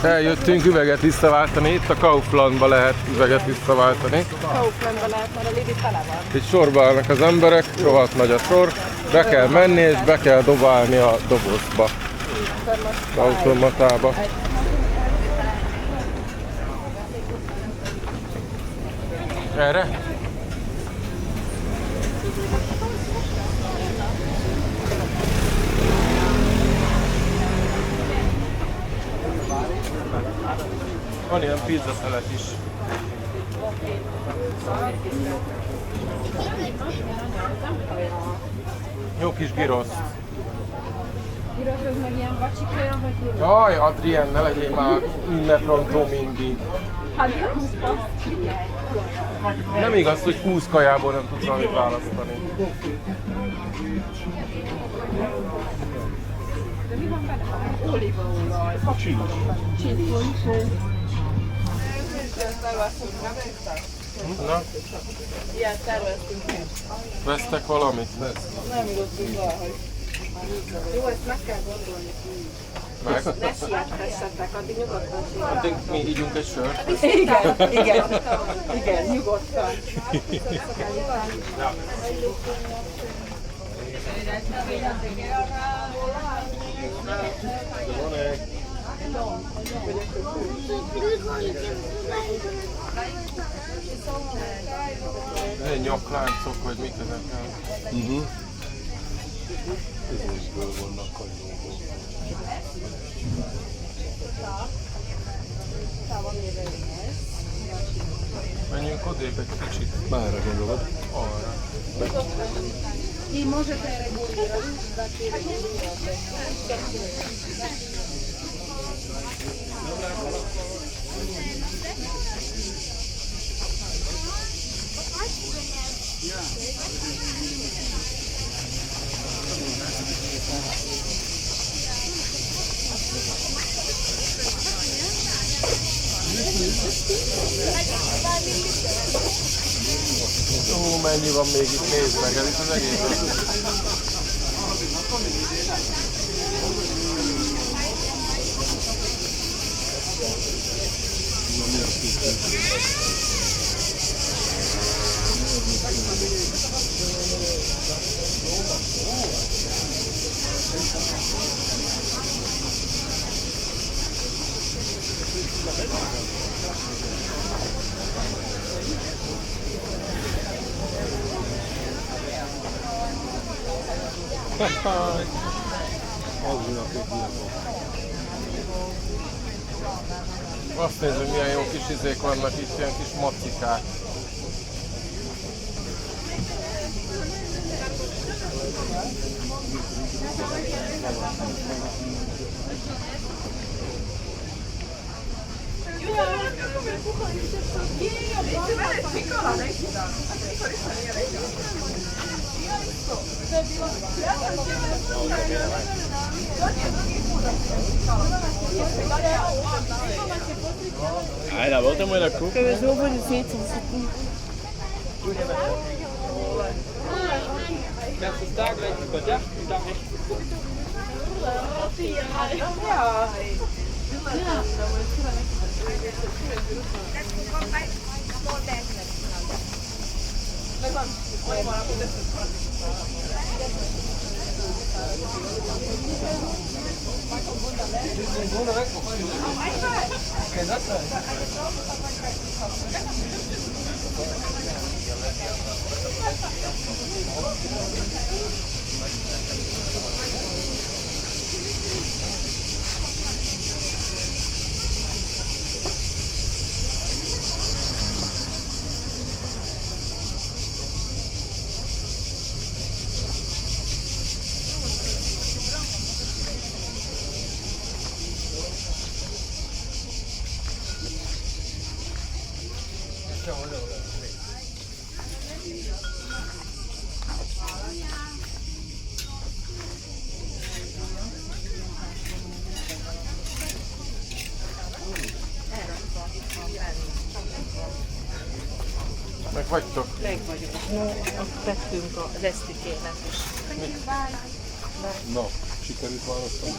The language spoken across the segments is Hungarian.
Eljöttünk üveget visszaváltani, itt a Kauflandba lehet üveget visszaváltani. Kauflandba lehet, mert a Lidl tele van. Itt sorba állnak az emberek, rohadt nagy a sor, be kell menni és be kell dobálni a dobozba, az automatába. Erre? Van ilyen pizzaszelet is. Jó kis giroszt. Gyros, az meg ilyen vacsik olyan, vagy gyros? Jaj, Adrien, ne legyél már ünneprontó mindig. Hát nem, Nem igaz, hogy 20 kajából nem tudsz valamit választani. de mi van benne? Olívaolaj. Csili. Na, Ilyen terveztünk. vesztek valamit? Nem jutottunk rá, hogy... Jó, ezt meg kell gondolni. Meg? Ne siettessetek, addig nyugodtan csinálj. Addig mi ígyunk egy sört. Igen, nyugodtan. Egy nyakláncok, vagy mik ezek el? Ezekből vannak kanyóból. Menjünk odébb egy kicsit. Márra gondolod? Arra. I možete regulirati, znači Ó, mennyi van még itt, nézd meg, ez itt az egész. Azt nézd, hogy milyen jó kis izék vannak itt, ilyen kis macikák. Ai, la volta mai la cucca. Că eu vă ziceți să cum. Meg vagytok? Meg vagyok. No, azt tettünk az esztikének is. No, sikerült választani?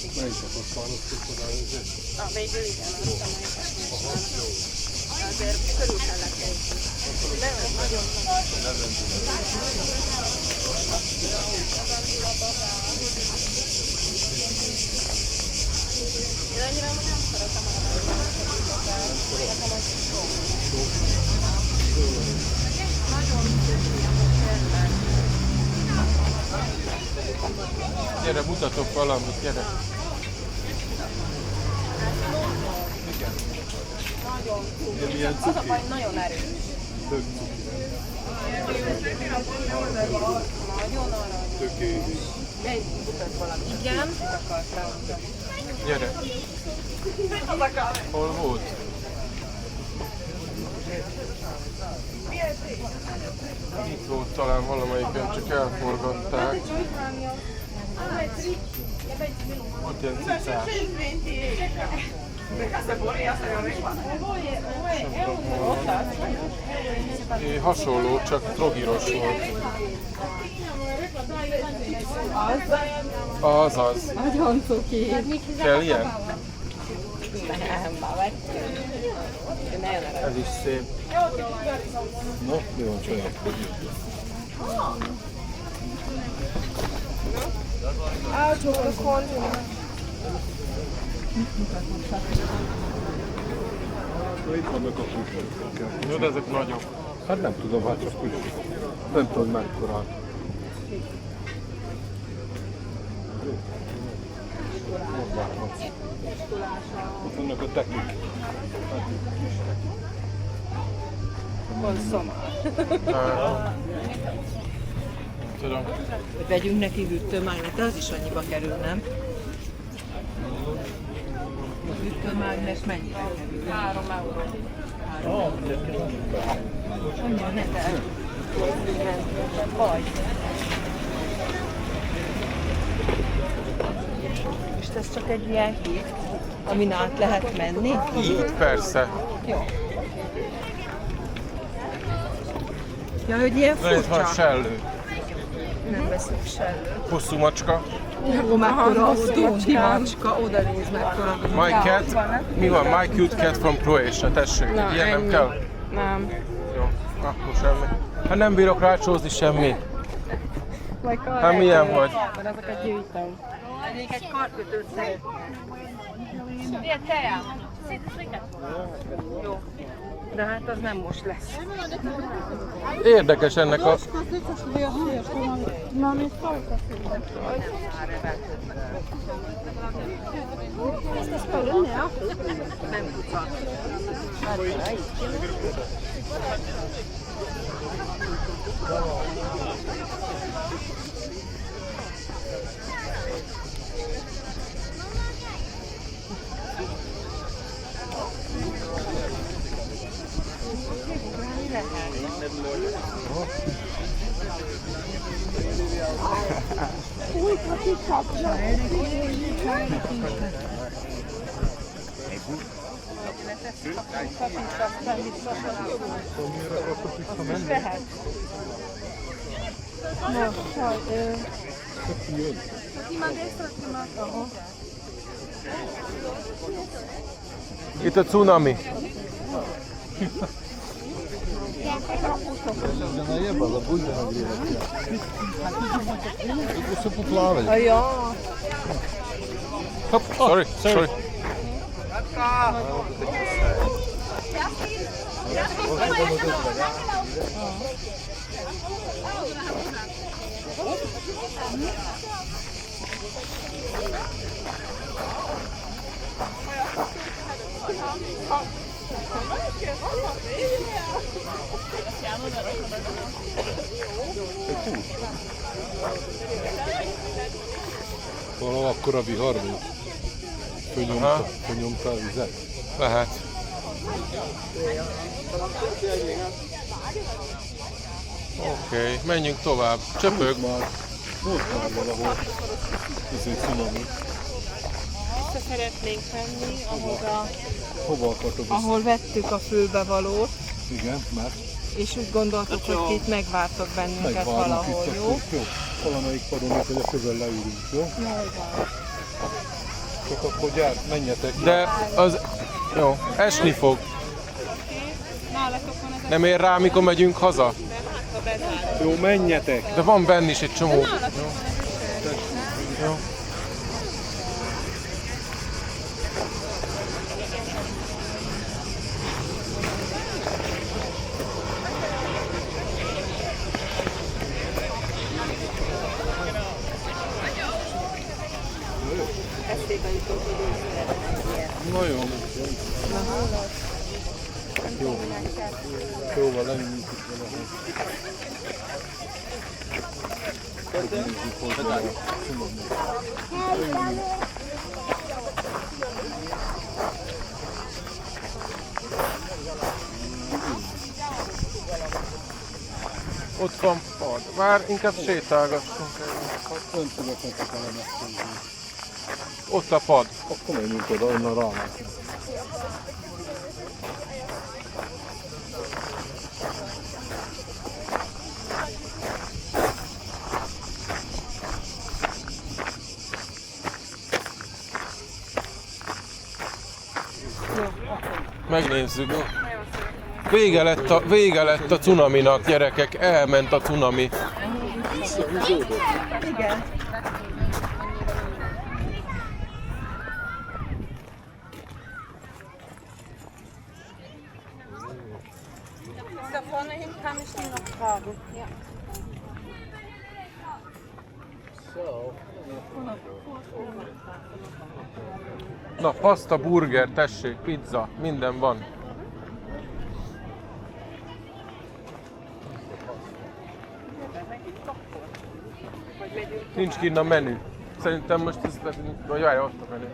Igen. Melyiket ott választott oda ezért? Végül igen, azt a melyiket. Azért körül kellett nézni. De nagyon én annyira nem szeretem Gyere, mutatok valamit, gyere. Milyen az a cuki? baj, nagyon erős. Tök cuki. Nagyon arany. Tök évi. Egy mutat valamit. Igen. Akartam. Gyere. Hol volt? Itt volt talán valamelyiken, csak elforgatták. Ott ilyen cicás. Hasonló, csak drogiros volt. Az. Nagyon cuki. Kell ilyen? Nem, már vettünk. Nagyon erős. Ez is szép. Na, mi van csinálni? Csak a kontinent. Itt vannak a külsők. Jó, de ezek nagyok. Hát nem tudom, hát csak külsők. Nem tudom mekkorát. Ott vannak a tekik. Tudom. Hogy vegyünk neki hűtőmágnet, de az is annyiba kerül, nem? A hűtőmágnes mennyibe kerül? 3 euró. Annyira ne te. Vagy. És ez csak egy ilyen híd, amin át lehet menni? Így, persze. Jó. Ja, hogy ilyen Van itt van furcsa. sellő. Nem veszünk sellőt. Hosszú macska. Ó, mekkora autó, divácska, oda néz mekkora. My cat. Mi van? My cute cat from Croatia. Tessék, ilyen nem kell? Nem. Jó, akkor semmi. Hát nem bírok rácsózni semmi. Vagy Hát milyen vagy? Mert ezeket gyűjtöm. Még egy karkötőt szeretnék. Ilyen tejám. Jó. De hát az nem most lesz. Érdekes ennek a... Nem kuca. Itt a cunami. Da ne jeba, da bude nagrijati. Kako se poplavaju? Ja. Hopp, sorry. Valahol akkora vihar volt. Fölnyomta a vizet. Lehet. Oké, menjünk tovább. Csöpög. Volt már valahol. Ezért cunami. Vissza szeretnénk menni, Hova akartok ahol vettük a fülbevalót, Igen, mert és úgy gondoltuk, hogy itt megvártok bennünket megvárunk valahol, itt, jó? akkor jó. valamelyik padon, hogy a közel leülünk, jó? Jól van. Csak akkor menjetek. De az... Jó, esni fog. Nálatok van ez a Nem ér rá, mikor megyünk haza? ha bezár. Jó, menjetek! De van benn is egy csomó. Jó. Eszébe jutott, hogy ő szeretne ilyet. Na jó. Jóval leülünk itt valahol. Megnézzük hozzá a cunamit. Ott van pad. Már inkább sétálgassunk. Nem tudok nekik elemesztőzni. Ott a pad. Akkor menjünk oda, onnan rá. Megnézzük. Vége lett a cunaminak, gyerekek. Elment a cunami. Igen. Da vorne hin kann ich die noch tragen. Ja. Na, pasta, burger, tessék, pizza, minden van. Nincs kinn a menü. Szerintem most ez... Vagy várj, ott a menü.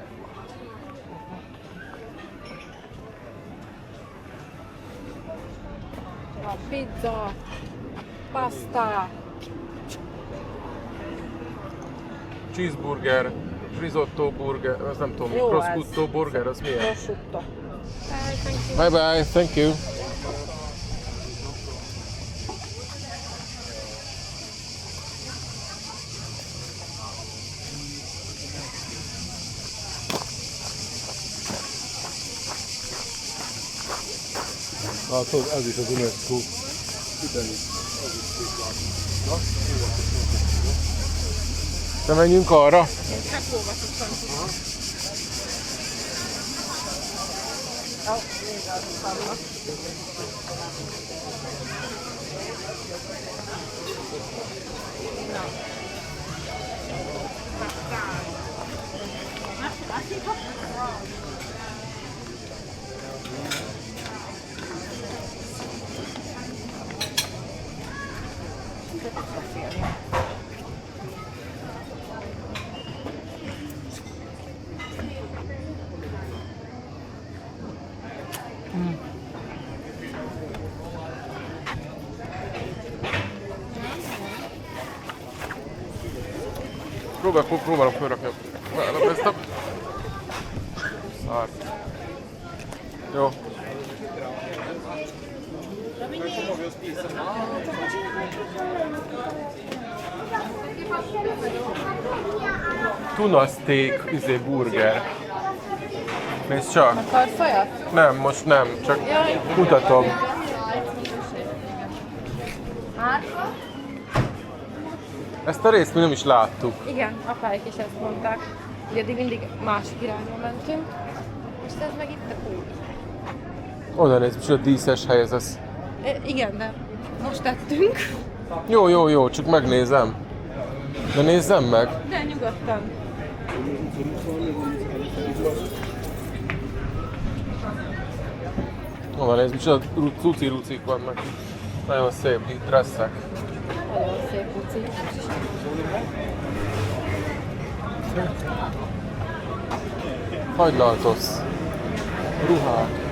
Ja, pizza, pasta. Cheeseburger, risotto burger, az nem tudom, Jó, prosciutto burger, az milyen? Prosciutto. Bye bye, thank you. Látod, ez is az UNESCO. De menjünk arra. Próbálom fölrakni ezt a... Szár. Jó. Tuna steak, burger. Nézd csak. Akarsz olyat? Nem, most nem, csak mutatom. Ezt a részt mi nem is láttuk. Igen, apáik is ezt mondták, hogy addig mindig másik irányba mentünk, és ez meg itt a kút. Oda nézd, micsoda díszes hely ez az. Igen, de most tettünk. Jó, csak megnézem. De nézzem meg. De nyugodtan. Oda nézd, micsoda cuci-rucik vannak. Nagyon szép dresszek. Nagyon szép uci. Fagylaltosz. Ruhák.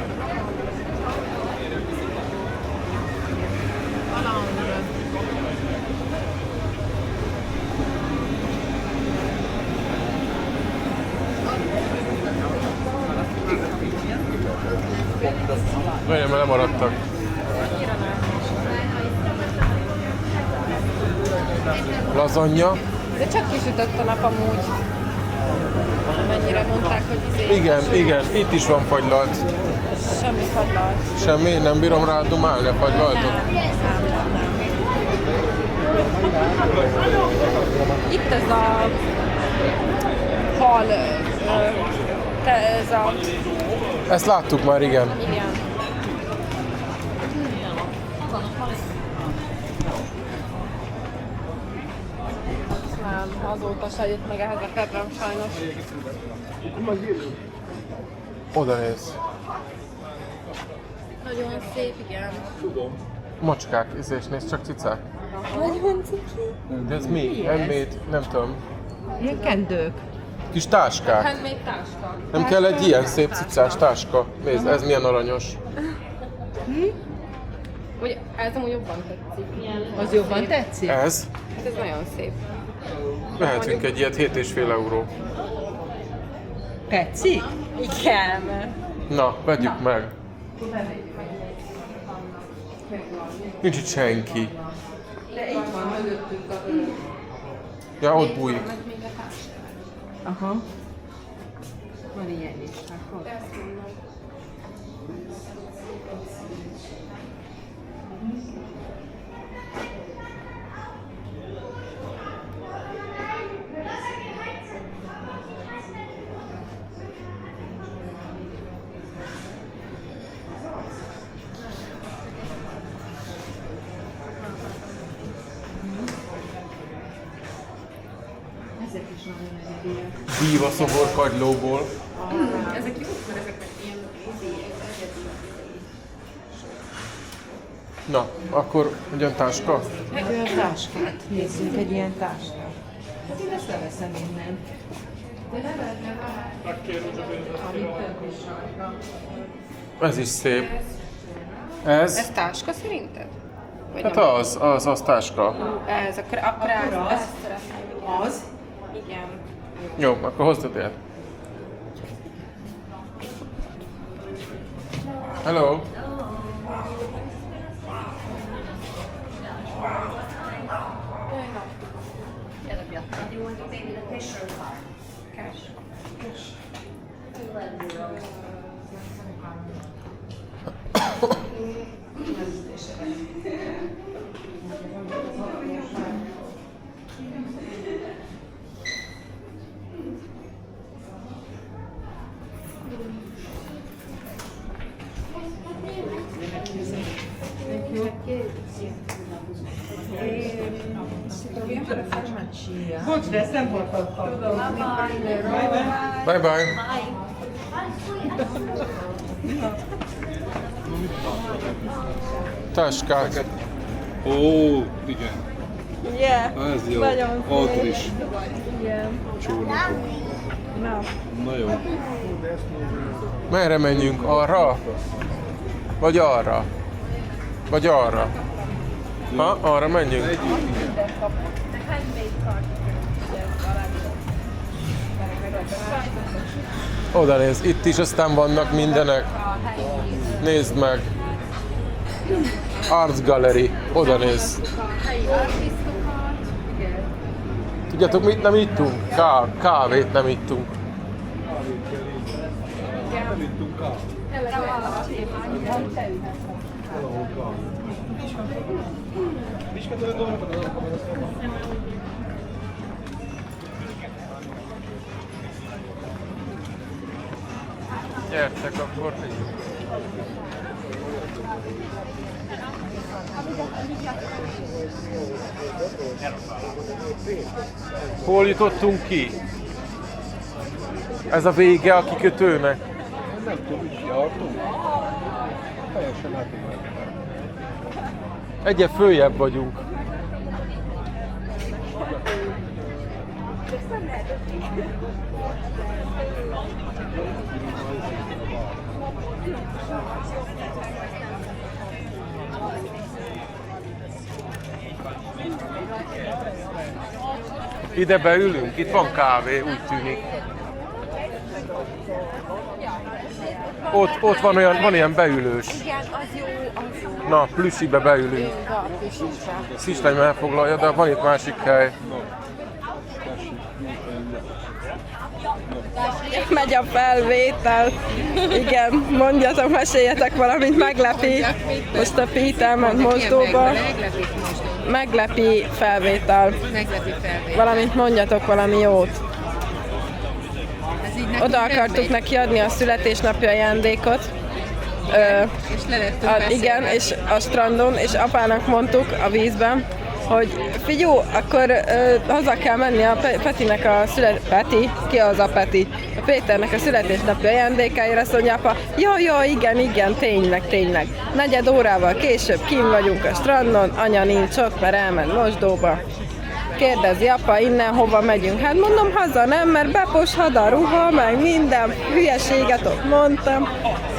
Nagyon, mert lemaradtak. Lazanya. De csak kisütött a nap amúgy. Mennyire mondták, hogy Igen, itt is van fagylalt. Semmi fagylalt. Semmi, nem bírom rá dumálni a fagylaltot. Itt ez a hal, ez a... Ezt láttuk már, igen. Igen. Nem, azóta se jött meg ehhez a kedvem sajnos. Oda néz. Nagyon szép, igen. Macskák, és nézd csak cicák. Nagyon ciki. De ez mi? Handmade, nem tudom. Ilyen kendők. Kis táskák. Handmade táska. Nem kell egy ilyen szép cicás táska. Nézd, ez milyen aranyos. Ugye, ez amúgy jobban tetszik. Az jobban tetszik? Ez? Hát ez nagyon szép. Vehetünk egy ilyet 7,5 euró. Tetszik? Igen. Na, vegyük meg. Nincs itt senki. De itt van mögöttünk a... Ja, ott bújik. Aha. Van ilyen is. Akkor. Ezek is nagyon egyediek. Díva szobor kagylóból. Ezek jók, mert ezeknek ilyen Na, akkor ugyan táska? Egy olyan táskát. Nézzünk egy ilyen táskát. Hát én ezt leveszem innen. Ez is szép. Ez? Ez táska szerinted? Vagy Hát nem? az táska. Ez a krác, az? ezt szeretném. Az? Igen. Jó, akkor hoztad el. Hello. Bocs, de ezt nem hallottam. Bye bye. Táskák. Ó, igen. Yeah. Ez jó. Nagyon Ott is. Igen. Csónakok. Na. Na jó. Merre menjünk? Arra? Vagy arra? Vagy arra? Ha? Arra menjünk? Oda néz, itt is aztán vannak mindenek. Nézd meg. Arts Gallery. Oda néz. Helyi artisztokat. Tudjátok, mit nem ittunk? Kávét nem ittunk. Gyertek akkor. Hol jutottunk ki? Ez a vége a kikötőnek? Nem tudom, is jártunk. Teljesen átugortam. Egyre följebb vagyunk. Ide beülünk, itt van kávé, úgy tűnik. Ott van ilyen beülős. Igen, az jó, az jó. Na, plüssibe beülünk. Jön be a késésre. Szislany elfoglalja, de van itt másik hely. Megy a felvétel. Igen, mondjatok, meséljetek valamit, meglepi. Most a Pete elment mosdóba. Meglepi felvétel. Valamit mondjatok, valami jót. Oda akartuk neki adni a születésnapi ajándékot. És lehettünk Igen, és a strandon, és apának mondtuk a vízben, hogy figyú, akkor haza kell menni a Petinek a Peti? Ki az a Peti? A Péternek a születésnapi ajándékáért, azt mondja apa, jó, igen, tényleg. 4 órával később kint vagyunk a strandon, anya nincs ott, mert elment mosdóba. Kérdezi apa, innen hova megyünk? Hát mondom, haza nem, mert beposhat a ruha, meg minden hülyeséget ott mondtam.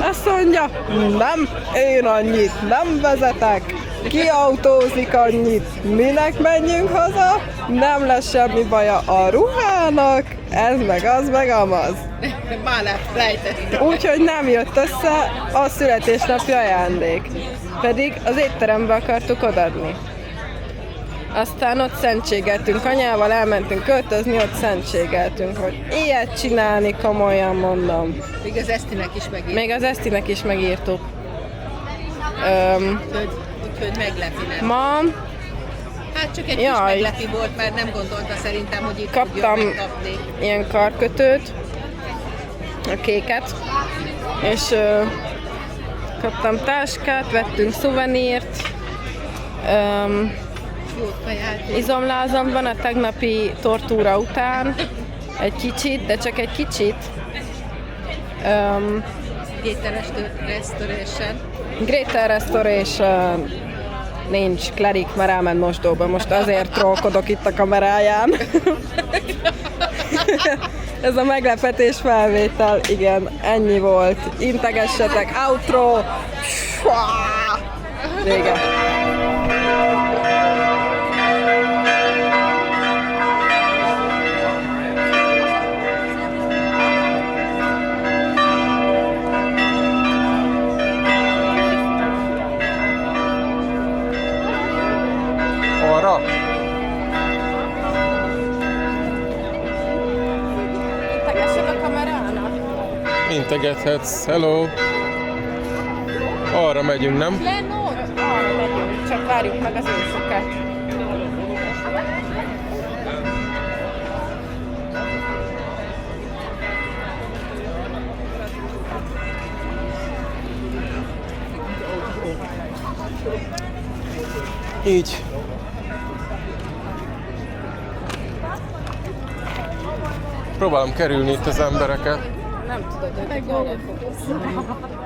Azt mondja, nem, én annyit nem vezetek. Ki autózik annyit? Minek menjünk haza? Nem lesz semmi baja a ruhának, ez meg az meg amaz. Már lejtett. Úgyhogy nem jött össze a születésnapi ajándék. Pedig az étterembe akartuk odaadni. Aztán ott szentségeltünk anyával, elmentünk költözni, ott szentségeltünk, hogy ilyet csinálni, komolyan mondom. Még az Esztinek is megírtuk. Még az Esztinek is megírtuk. Úgyhogy meglepi, nem? Ma Hát csak egy kis meglepi volt, mert nem gondolta szerintem, hogy itt kaptam tudja megkapni. ilyen karkötőt, a kéket, és kaptam táskát, vettünk szuvenírt, izomlázam van a tegnapi tortúra után, egy kicsit, de csak egy kicsit. Greater Restoration nincs, Klerik, mert elment mosdóba, most azért trollkodok itt a kameráján. Ez a meglepetés felvétel, igen, ennyi volt. Integessetek, outro! Vége. Arra? Integessek a kamerának. Integethetsz. Hello. Arra megyünk, nem? Lenott? Arra megyünk, csak várjuk meg az ősöket. Így. Próbálom kerülni itt az embereket. Nem tudod, hogy meg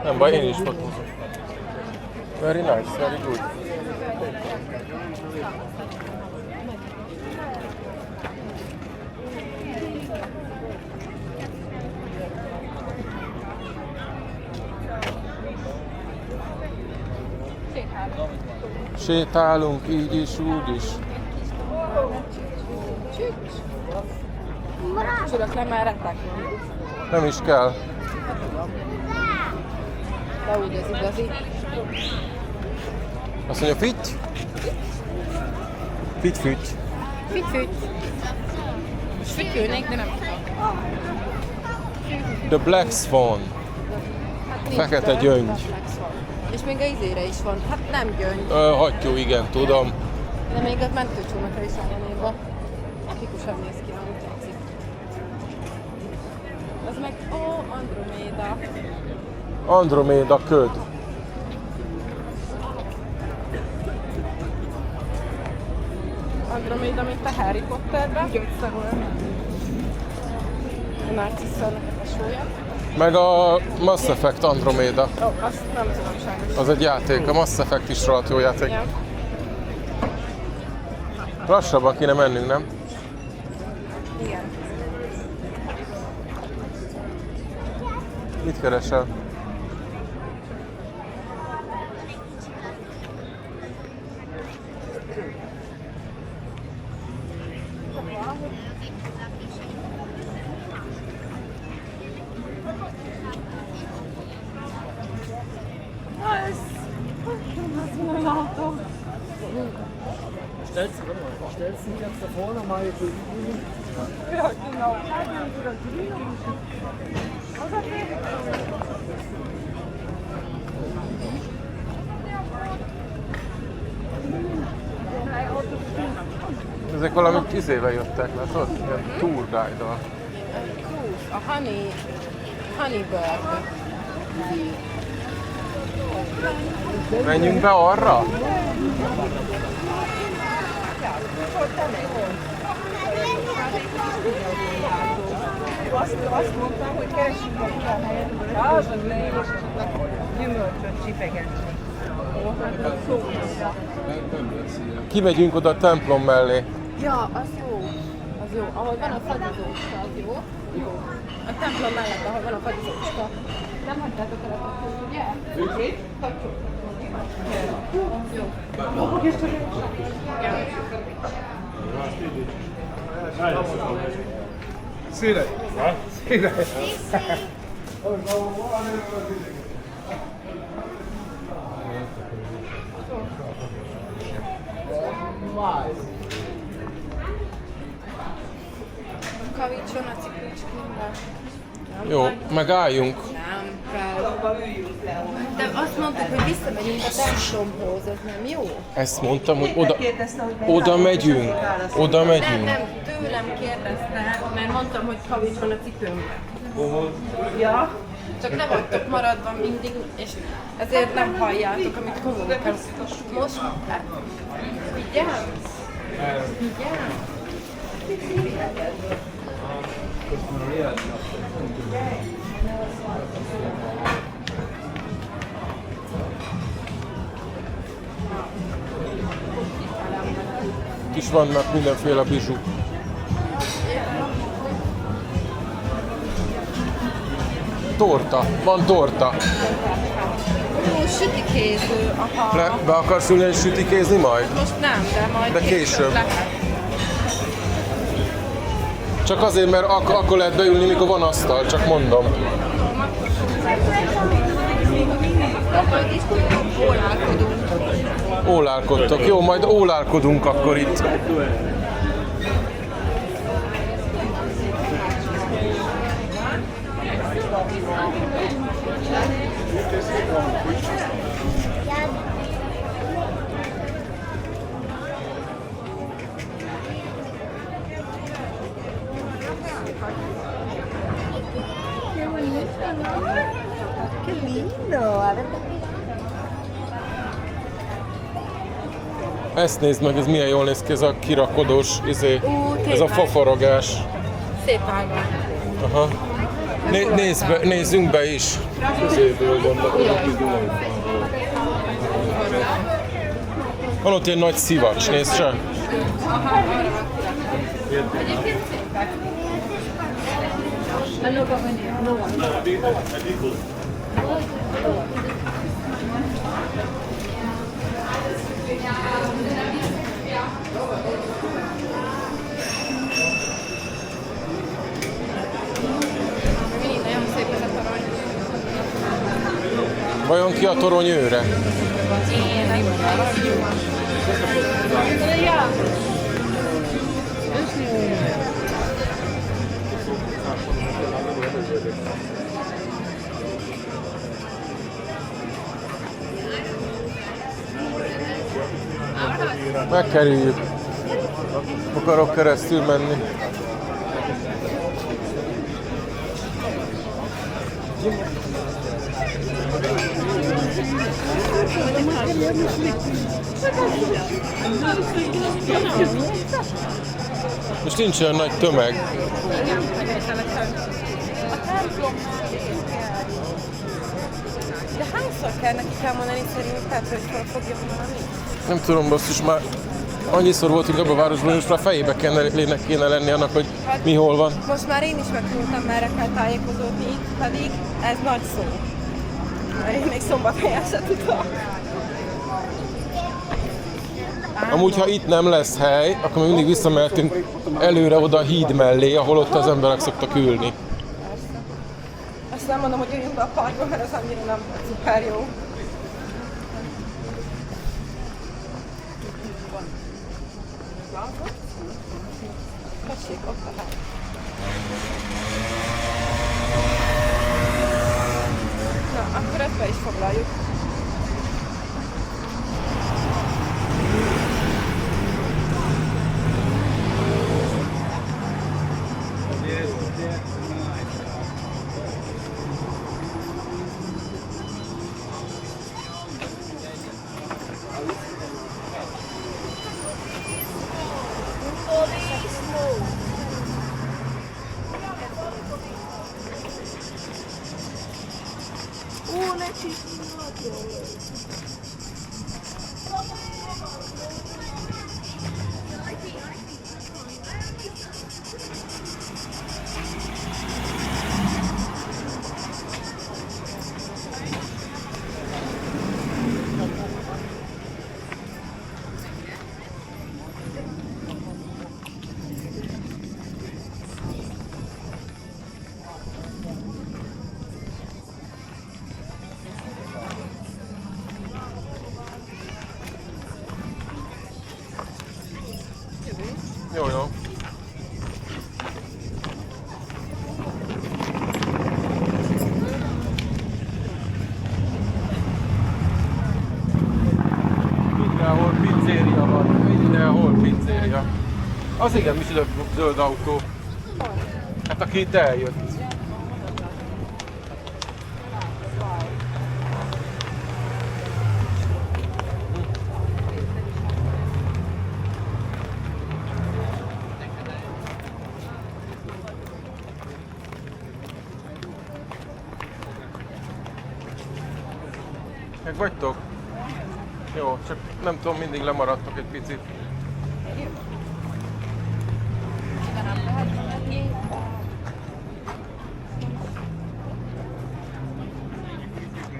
Nem baj, én is fotózom. Very nice, very good. Sétálunk így is, úgy is. Csülök le, már retek. Nem is kell. De úgy az igazi. Azt mondja, fitty? Fitty. Füty. Fütyülnék, de nem tudok. The Black Swan. Hát Fekete gyöngy. És még a izére is van. Hát nem gyöngy. Hattyú, igen, tudom. De még a mentőcsónakra is van írva. Tipikusan néz ki, amit tetszik. Az meg, Androméda. Androméda köd. Androméda, mint a Harry Potterben. Gyógyszerűen. A Narcissának a tesója. Meg a Mass Effect Androméda. Azt nem tudom sajnos. Az egy játék, a Mass Effect is rohadt jó játék. Ja. Lassabban kéne mennünk, nem? Igen. Mit keresel? Stellst du dich jetzt da vorne mal Ja, genau. Ezek valami izével jöttek, látod? Ilyen tour guide-dal. A honey bird. Menjünk be arra? Azt mondtam, hogy keresünk egy olyan helyet, ahol az le, és esetleg gyümölcsöt csipegetni. Kimegyünk oda a templom mellé. Ja, az jó. Az jó. Ahol van a fagyizócska, az jó. Jó. A templom mellett, ahol van a fagyizócska. Nem hagytátok el a fagyizócska, ugye? Jó. Színe! Színe! Kavicson a ciklicskémre. Jó, megálljunk. Nem kell. De azt mondtuk, hogy visszamegyünk a templomhoz, az nem jó? Ezt mondtam, hogy oda Kérdezte, hogy melyik oda megyünk. Oda Nem, megyünk. nem, tőlem kérdezte, mert mondtam, hogy kavics van a cipőmben. Ja, Csak le vagytok maradva mindig, és ezért nem halljátok, amit kommunikálok. Most hát, figyelsz? Figyelsz? Itt is vannak mindenféle bizsuk. Torta, van torta. Ó, sütikéző, aha. Be akarsz ülni és sütikézni majd? Most nem, de majd De később. lehet. Csak azért, mert akkor lehet beülni, mikor van asztal, csak mondom. Majd is ólálkodunk. Ólálkodtok. Jó, majd ólálkodunk akkor itt. che lindo! Ezt nézd meg, ez milyen jól néz ki, ez a kirakodós, ez a fafaragás. Szép ágban. Aha. Nézzünk be is. Van ott egy nagy szivacs, nézd se. Egyébként szépek. Mindig nagyon szép ez a torony. Vajon ki a torony őre? Én nem tudom. Megkerüljük. Akarok keresztül menni. Most nincs olyan nagy tömeg. De hányszor kell nekik elmondani szerinted, hogy fel fogja valami? Nem tudom, basszus, már annyiszor voltunk abban a városban, most már fejébe kéne lenni annak, hogy mi hol van. Most már én is megtudtam, merre kell tájékozódni itt, pedig ez nagy szó. Mert én még Szombathelyen se tudok. Amúgy, ha itt nem lesz hely, akkor még mindig visszamehetünk előre oda a híd mellé, ahol ott az emberek szoktak ülni. Azt nem mondom, hogy jöjjünk be a parkba, mert az annyira nem szuper jó. Tessék, ott a hely. Na, akkor ezt be is foglaljuk. Jó, jó. Mindenhol pizzéria van, mindenhol pizzéria. Az igen, micsoda zöld autó. Hát aki itt eljött. Meg vagytok? Jó, csak nem tudom, mindig lemaradtok egy picit.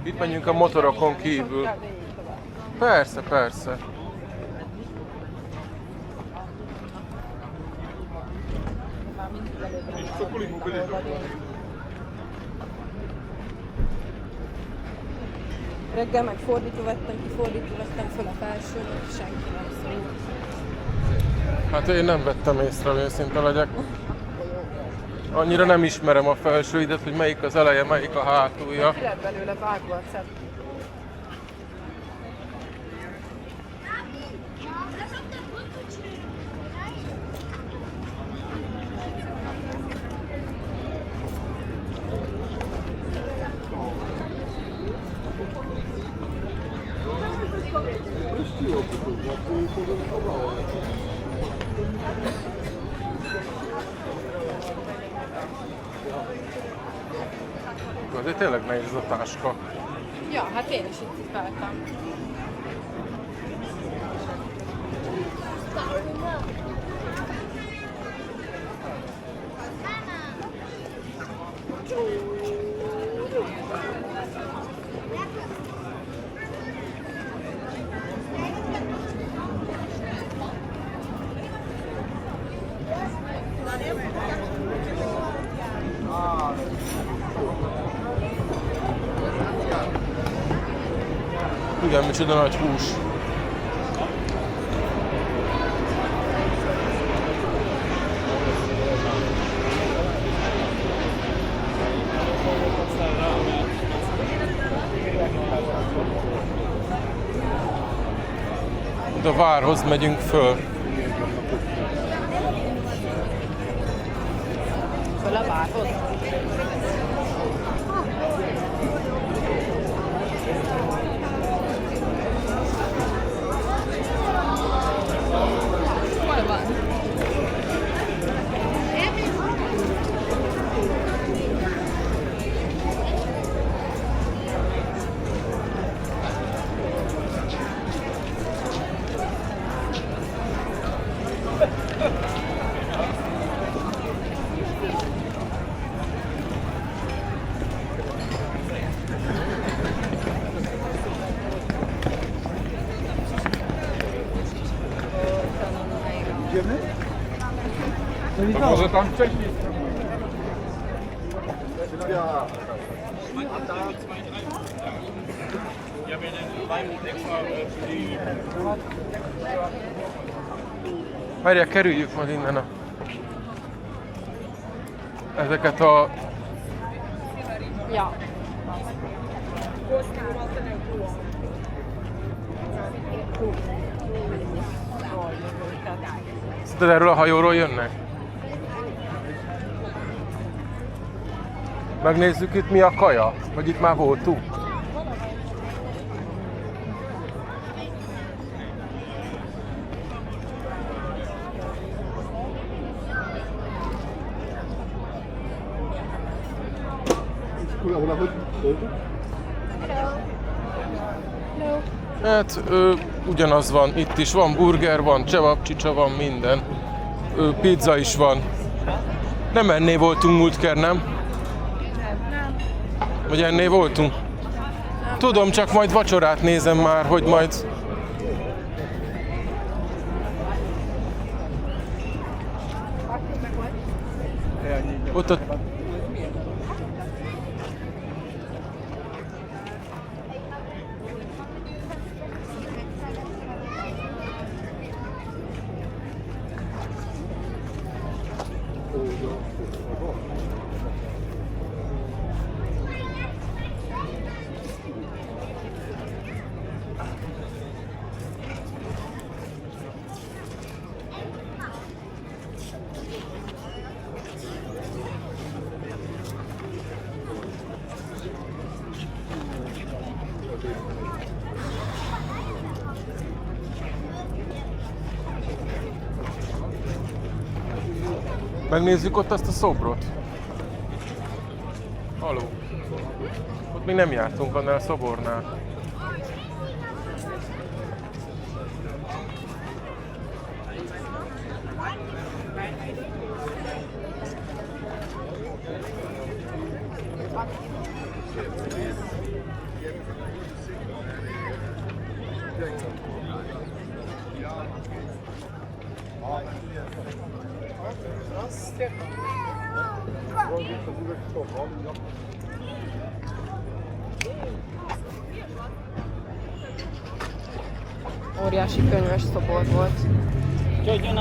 Itt menjünk a motorokon kívül. Persze, persze. Reggel meg fordító vettem fel a felsőt, senki nem szólt. Hát én nem vettem észre, hogy őszinte legyek. Annyira nem ismerem a felsőidet, hogy melyik az eleje, melyik a hátulja. Ki lett belőle vágva a cep. Azért tényleg nehéz ez a táska. Ja, hát én is itt cipeltem. Igen, micsoda nagy hús. De a várhoz megyünk föl. Föl a várhoz. Hol van? A może tam wcześniej? Ja will den Wein extra für die Várjál, kerüljük majd innen ezeket a... Ja. Szerinted erről a hajóról jönnek? Megnézzük itt mi a kaja? Vagy itt már voltunk? Hát ugyanaz van, itt is van burger, van csevapcsicsa, van minden. Pizza is van. Nem ennél voltunk múltkor, nem? Vagy ennél voltunk? Tudom, csak majd vacsorát nézem már, hogy majd... Ott a... Megnézzük ott azt a szobrot. Haló. Ott még nem jártunk annál a szobornál. Óriási könyves szobor volt.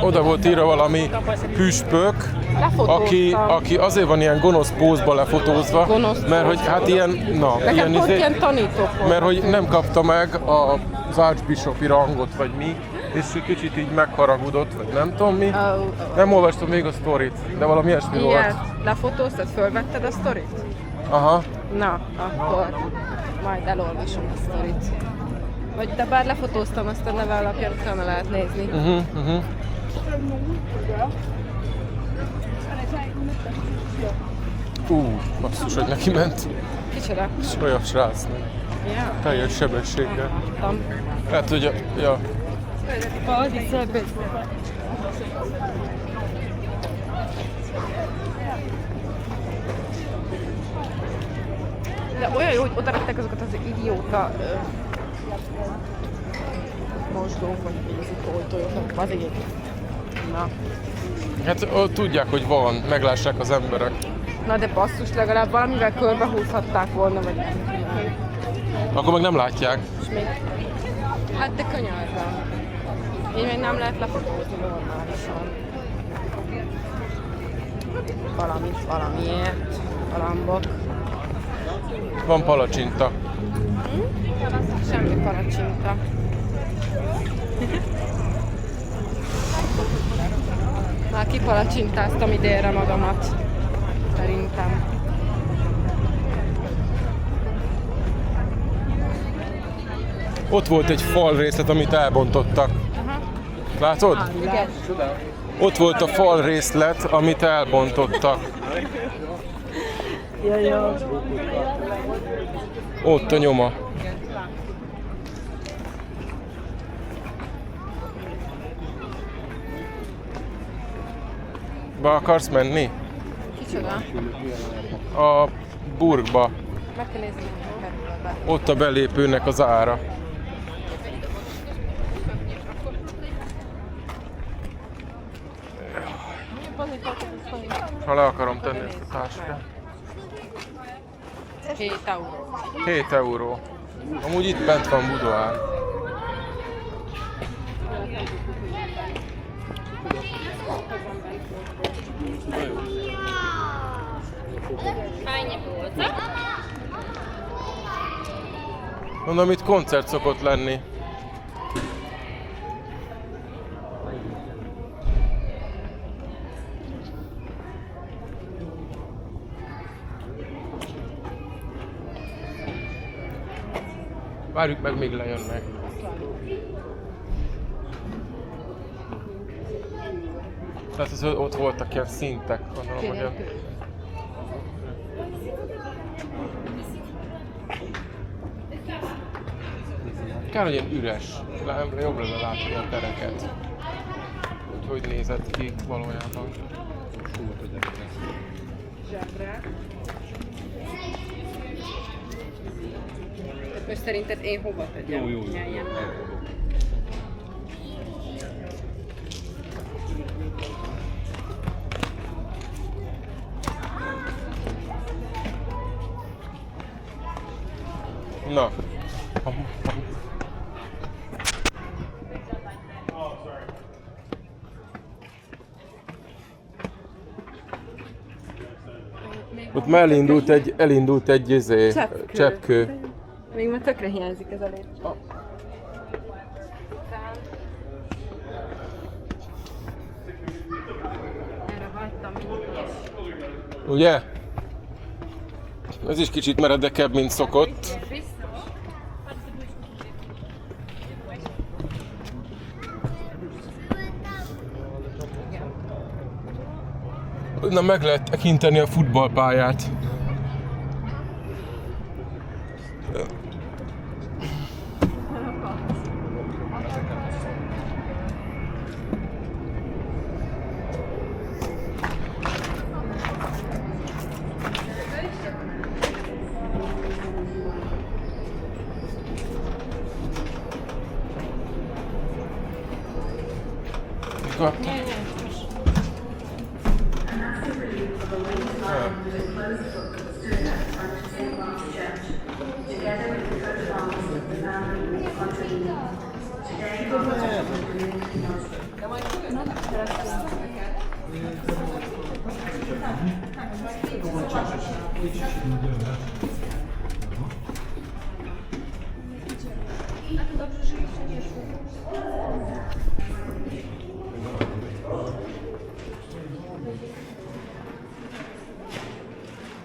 Oda volt írva valami püspök, aki azért van ilyen gonosz pózba lefotózva, mert hogy hát ilyen, Nekem pont ilyen tanítók volt. mert hogy nem kapta meg az archbishopi rangot, vagy mi, és kicsit így megharagudott, vagy nem tudom mi. Nem olvastam még a sztorit, de valami ilyesmi volt. Ilyet lefotóztad, fölvetted a sztorit? Aha. Na, akkor majd elolvasom a sztorit. Vagy de bár lefotóztam, azt a neve alapján utána lehet nézni. Basszus, hogy neki ment. Kicsoda? Olyan srácnak. Ja. Teljes sebességgel. Tam. Hát, hogy ja. De olyan jó, hogy oda vettek azokat az idióta mosdók, vagy vízitoltók, azért. Na. Hát tudják, hogy van, meglássák az emberek. Na de basszus, legalább valamivel körbehúzhatták volna, vagy nem. Akkor meg nem látják. És még... Hát de könyörben. Így még nem lehet lefotózni normálisan. Valamiért. Galambok. Van palacsinta. Semmi palacsinta. Már kipalacsintáztam idénre magamat. Szerintem. Ott volt egy falrészlet, amit elbontottak. Látod? Igen. Ott volt a falrészlet, amit elbontottak. Ott a nyoma. Be akarsz menni? Kicsoda? A burgba. Meg kell nézni, hogy kerül be. Ott a belépőnek az ára. Ha le akarom tenni ezt a táskát. 7 euró. 7 euró. Amúgy itt bent van Budoár. Fajnie było, co? Mondom, itt koncert szokott lenni. Várjuk meg, még lejönnek. Tehát az, ott voltak ilyen szintek, gondolom, hogy kár, hogy ilyen üres. Jobb lenne látni a tereket. Hogy nézett ki valójában. Most szerinted én hova tegyem? Jó. Na. Ott már elindult egy cseppkő. Még már tökre hiányzik ez a lép. Erre hagytam. Ugye? Ez is kicsit meredekebb, mint szokott. Na, meg lehet tekinteni a futballpályát.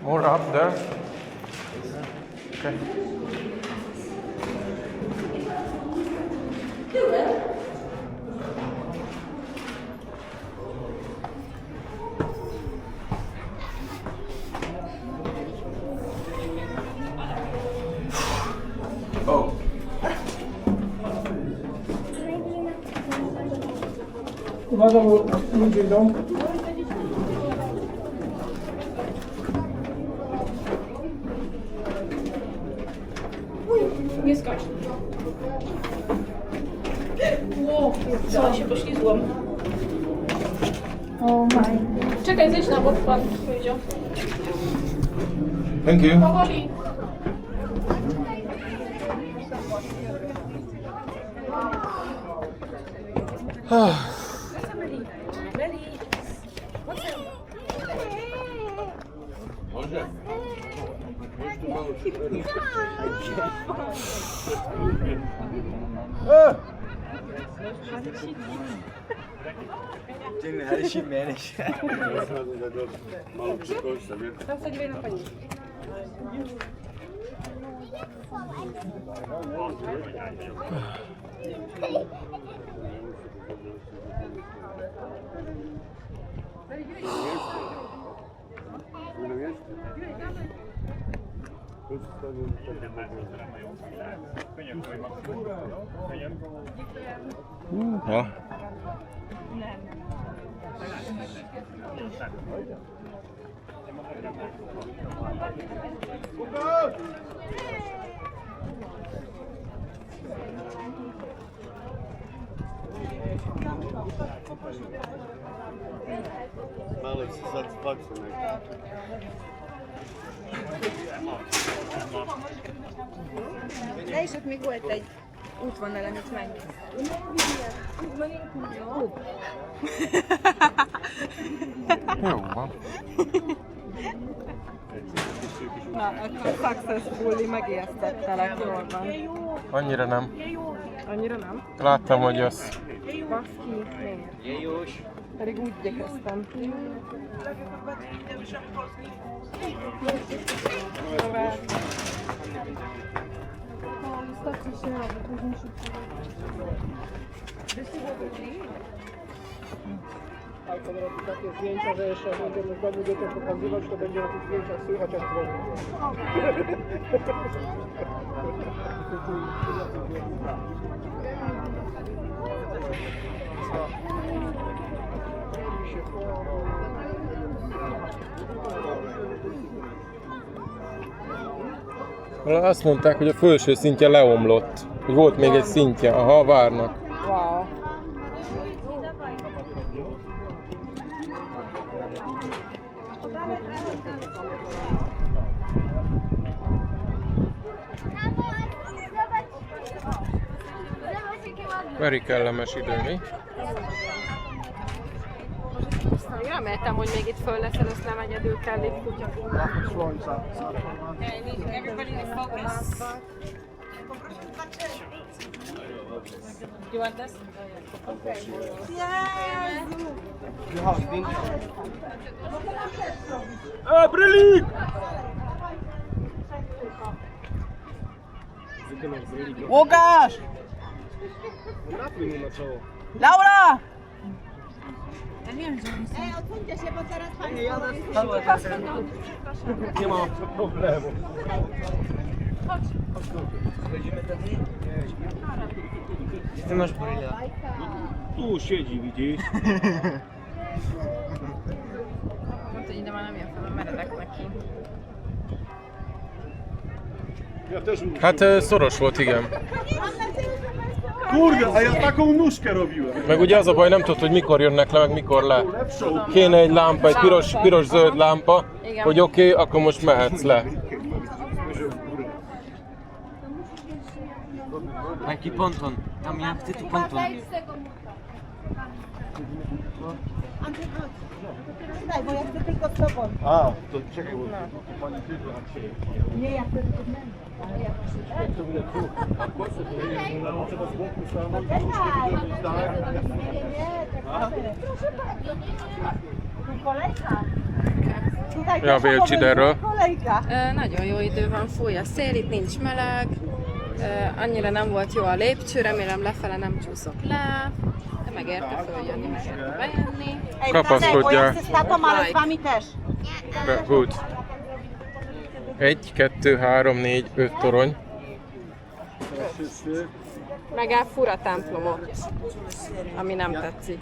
More up there. Okay. Oh. Uwaga, bo ludzie idą. Nie skocz. Ło, co się poślizgłam. Oh my. Czekaj, zejdź na bok, pan powiedział. Thank you. Powoli. Ja. Malo se sad spaksu nekako. Ne is ott még volt egy útvonalon itt megnéz. Jó van. Na, akkor successfully megijesztettelek, jól van. Annyira nem. Annyira nem? Láttam, hogy jössz. Baszki, miért? Pedig úgy igyekeztem. Ale to robi takie zdjęcia, że jeszcze jak będziemy w domu dzieciom pokazywać, to będzie na tych zdjęciach słychać jak dzwoni. Azt mondták, hogy a felső szintje leomlott. Hogy volt még egy szintje. Aha, várnak. Wow. Very kellemes idő, mi? Reméltem, hogy még itt föl leszel, azt nem egyedül kell itt kutyakúrra. Słońca. You want this? Brylik! Łukasz! Laura! Odsuńcie się, bo zaraz pani Nie ma problemu. Ty masz bryla. Tu siedzi, widzisz? Hát, hogy ide már nem jön fel, mert meredek neki. Ja też Hát szoros volt, igen. Kurde, a ja taką nóżkę robiłem. Meg ugye az a baj, nem tudod, hogy mikor jönnek le, meg mikor le. Lepszą. Kéne egy lámpa, egy piros-zöld lámpa, Igen. hogy oké, akkor most mehetsz le. Taki ponton, tam jak ty tu ponton. Daj, bo ja chcę tylko z tobą. A, to czekaj, bo pani tylko na ciebie. Nie, ja chcę tylko z nami. Trzeba z boku stanąć, Nie, tu kolejka. Tutaj Ja też Vélcsi erről. kolejka. Nagyon jó idő van, fúj a szél, itt nincs meleg, annyira nem volt jó a lépcső, remélem lefele nem csúszok le, de megérte följönni, megérte bejönni. Ej, Kapaszkodjál. bo ja chcę z tatą, ale z wami też. Good. 1, 2, 3, 4, 5 torony. wszyscy. Meg fura templomot, ami nem tetszik.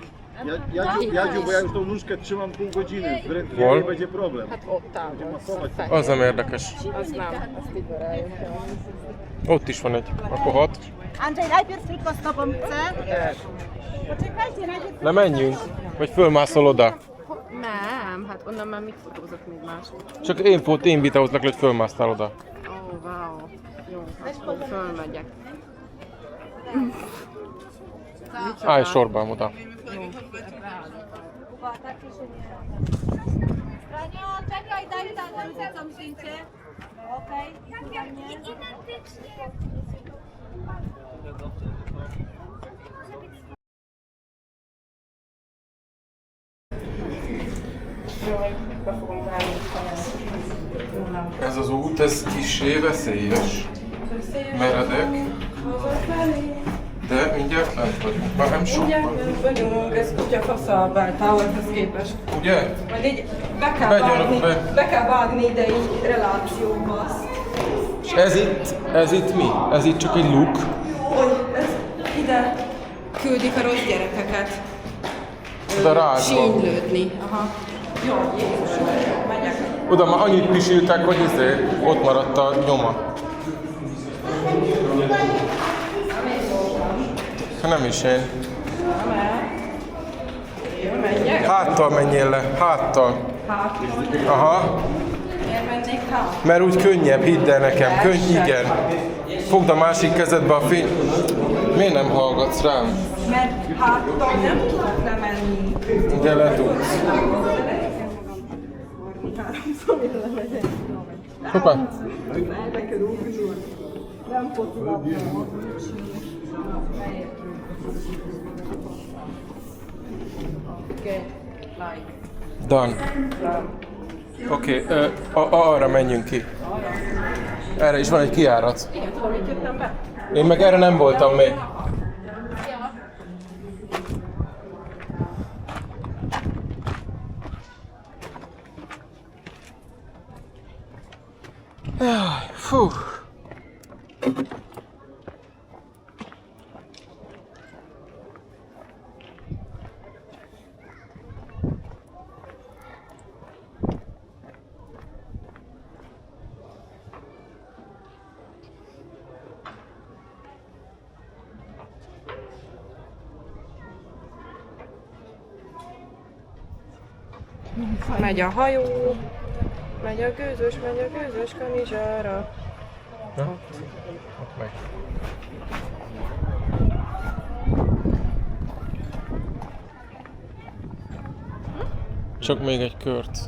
Jadziu, bo ja już tą nóżkę trzymam pół godziny. W ręce Hol? nie będzie problem. Hát ott áll. Masować. Az nem érdekes. Az nem, azt így beráljunk. Ott is van egy. Akkor 6. Andrzej, najpierw tylko z tobą chcę. Poczekajcie, najpierw... Le menjünk. Vagy fölmászol oda. Nem, hát onnan már mit fotózok még máshol. Csak én videózlak, hogy fölmásztál oda. Ó, wow. Jó, akkor fölmegyek. Állj sorban oda. Franio, czekaj, daj tam zdjęcie. Okej. Ez az út, ez kissé veszélyes. Meredek. De mindjárt lent vagyunk. Már nem sokkal. Mindjárt vagyunk, ez kutyafasza a Belltowerhez képest. Ugye? Majd így be kell vágni ide így relációba azt. És ez itt mi? Ez itt csak egy luk. Hogy ez ide küldik a rossz gyerekeket. Oda rázva. Sínylődni. Aha. Jó, Jézusom, megyek. Oda már annyit pisiltek, hogy ott maradt a nyoma. Nem is én. Menjek? Háttal menjél le, háttal. Háttal. Aha. Miért mennék háttal? Mert úgy könnyebb, hidd el nekem. Igen. fogd a másik kezedbe a fény. Miért nem hallgatsz rám? Mert háttal nem tudok lemenni. De le tudsz. Hoppá. Nem focilat. Oké, like. Done. Oké, arra menjünk ki. Erre is van egy kijárat. Igen, tudom, mit jöttem be? Én meg erre nem voltam még. Jaj, fú. Megy a hajó, megy a gőzös kanizsára. Na? Ott megy. Csak még egy kört.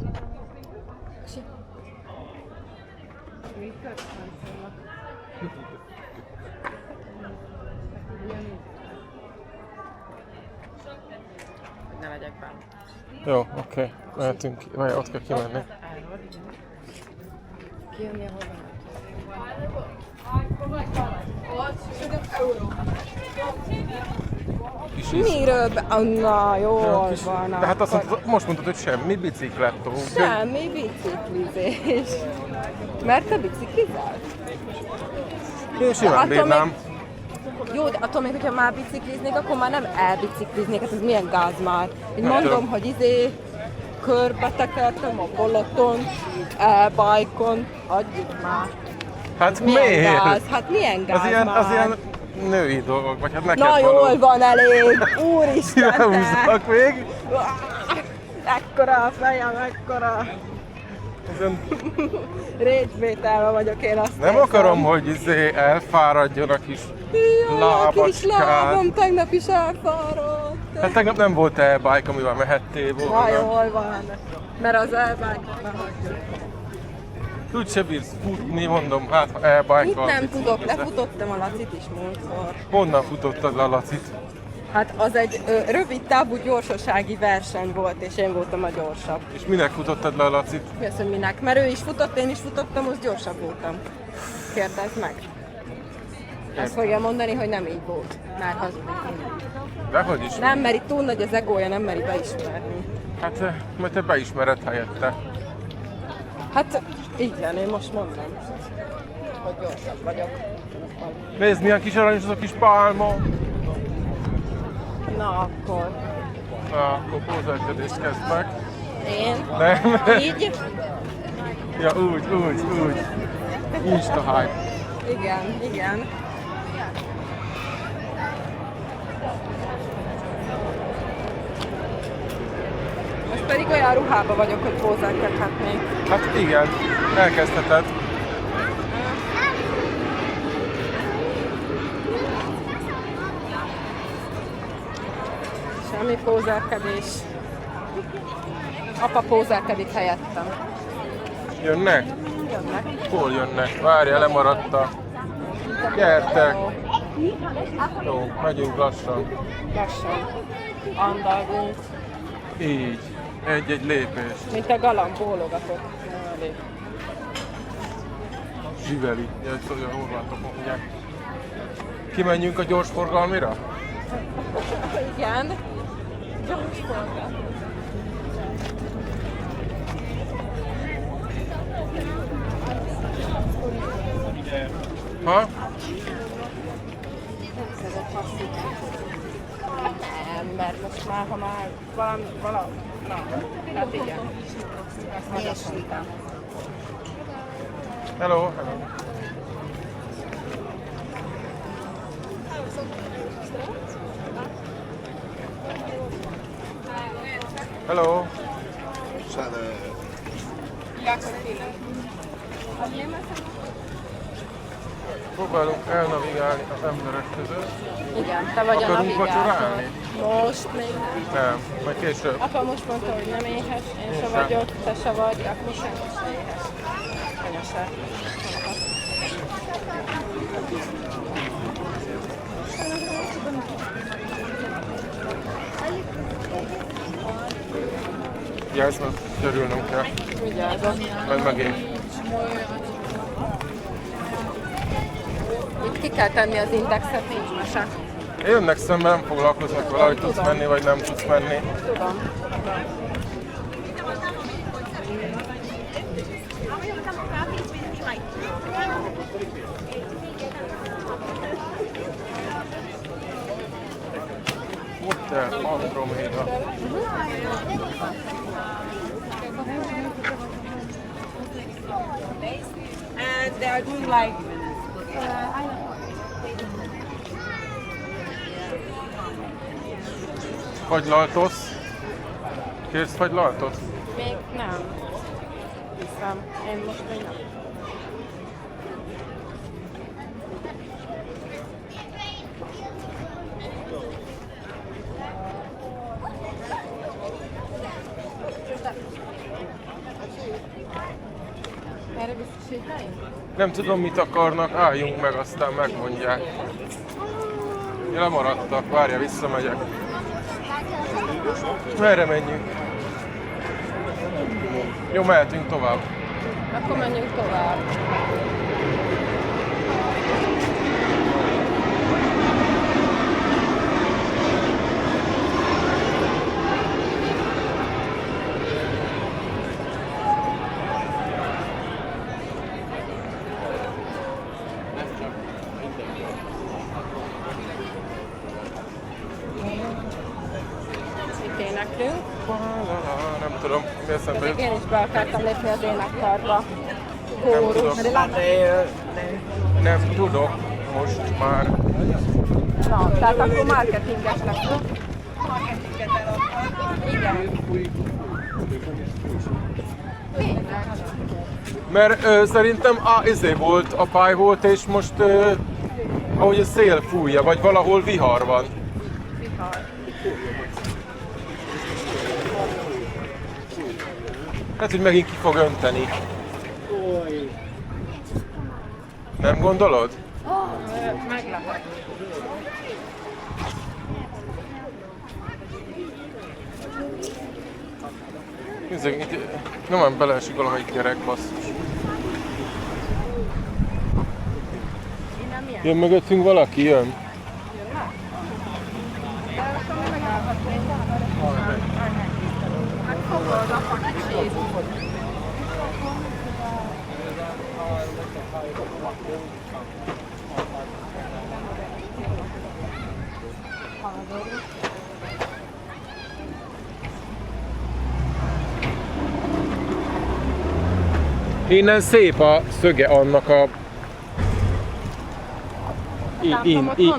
Ne legyek benne. Jó, oké. Mehetünk ki. Vagy ott kell kimenni. Kijönni, ahol van. Kis íz. Miről? Na, Jó, jól kis... van. De hát azt akkor mondtad, most mondtad, hogy semmi biciklettó. semmi biciklizés. Mert te biciklizel? Én simán attól bírnám. Jó, de attól még, hogyha már bicikliznék, akkor már nem elbicikliznék, hát ez milyen gáz már. Én Nem mondom, tudom. hogy körbe tekertem a Balaton, e-bike-on, adjuk már. Hát Milyen miért? gáz? Hát milyen gáz már? Az ilyen női dolgok, vagy hát neked Na való. jól van elég, úristen! te! Húzzak még. Ekkora a fejem, ekkora! Ezen Rétvételve vagyok én, azt nem érzem. akarom, hogy elfáradjon a kis Jaj, a kis lábacskád. lábam tegnap is elfáradt. Hát tegnap nem volt e-bike, amivel mehettél volna. Na jól van, mert az elbánkot ne hagyjuk. Úgyse bírsz futni, mondom, hát ha e-bike Mit nem tudok, lefutottam a Lacit is múltkor. Honnan futottad le a Lacit? Hát az egy rövid távú gyorsasági verseny volt, és én voltam a gyorsabb. És minek futottad le a Lacit? Mi az, hogy minek? Mert ő is futott, én is futottam, az gyorsabb voltam. Kérdezd meg. Azt fogja mondani, hogy nem így volt. Már hazudik. Dehogy is. Nem meri, túl nagy az egója, nem meri beismerni. Hát majd te beismered helyette. Hát igen, én most mondom, hogy gyorsabb vagyok. Nézd, milyen kis aranyos az a kis pálma. Na akkor. Na, akkor pózerkedést kezdtek. Én? Nem? Így? Ja, úgy. Insta hype. Igen. Most pedig olyan ruhában vagyok, hogy pózálkedhetnék. Hát igen, elkezdheted. Semmi pózálkedés. Apa pózálkedik helyettem. Jönnek? Jönnek. Hol jönnek? Várjál, lemaradta. Gyertek! Jó, megyünk lassan. Lassan. Andalgunk. Így. Egy-egy lépés. Mint a galamb bólogatok. Elég. Zsiveli. Ezt olyan horvátok mondják. Kimenjünk a gyorsforgalmira? Igen. Gyors forgalom. Ha? Nem, mert most már, ha már valami, na, hát igen. Ezt majd azt mondtam. Hello. Hello. Próbálunk elnavigálni az emberek között. Igen, te vagy Akarunk a navigátor. vacsorálni? Most még nem. Nem, majd később. Apa most mondta, hogy nem éhes, én se sem. vagyok, te se vagy, akkor senki se éhes. Anya se. Jelsz, mert örülnünk kell. Vigyázzak. Majd megint. Itt ki kell tenni az indexet, nincs mese. Jönnek szemben, nem foglalkoznak vele, hogy tudsz menni, vagy nem tudsz menni. Tudom. Hotel Andromeda. And they are doing like Fagylaltosz? Kérsz fagylaltot? Még nem. Hiszem. Én most még nem. Erre biztosítáljunk? Nem tudom, mit akarnak, álljunk meg, aztán megmondják. Lemaradtak, várja, visszamegyek. Merre menjünk? Jó, mehetünk tovább. Akkor menjünk tovább. Itt éneklünk. Nem tudom, mi eszembe jut. Én is be akartam lépni az énekkarba. Nem Kórus. tudom. Nem tudok most már. Na, tehát akkor marketinges lesz. Mert szerintem volt, a pály volt, és most ahogy a szél fújja, vagy valahol vihar van. Hát, hogy megint ki fog önteni. Nem gondolod? Meglepett. Nézzük, itt nem beleesik valamelyik gyerek, basszus. Jön mögöttünk valaki? Jön? Innen szép a szöge annak a...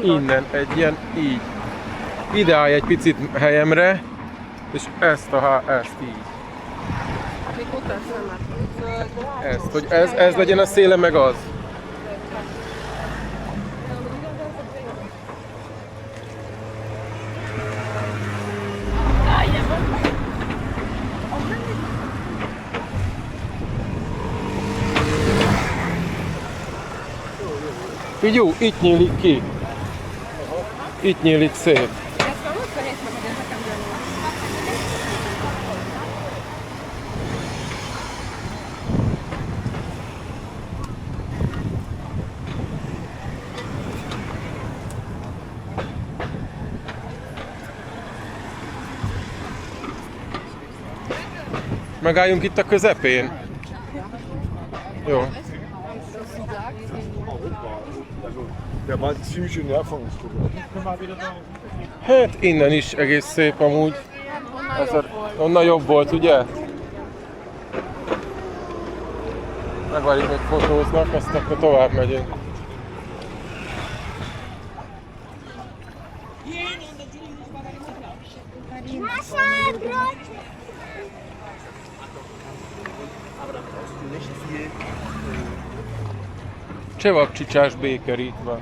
Innen, egy ilyen így. Ide állj egy picit helyemre, és ezt így. Ezt, hogy ez legyen a széle, meg az. Figyú, itt nyílik ki. Itt nyílik szép. Megálljunk itt a közepén. Jó. Der war ziemlich in Nervungsstudie. Hát innen is egész szép amúgy. Onnan jobb volt, ugye? Megvárjuk, hogy fotóznak, azt akkor tovább megyünk. Csevapcsicsás bakery van.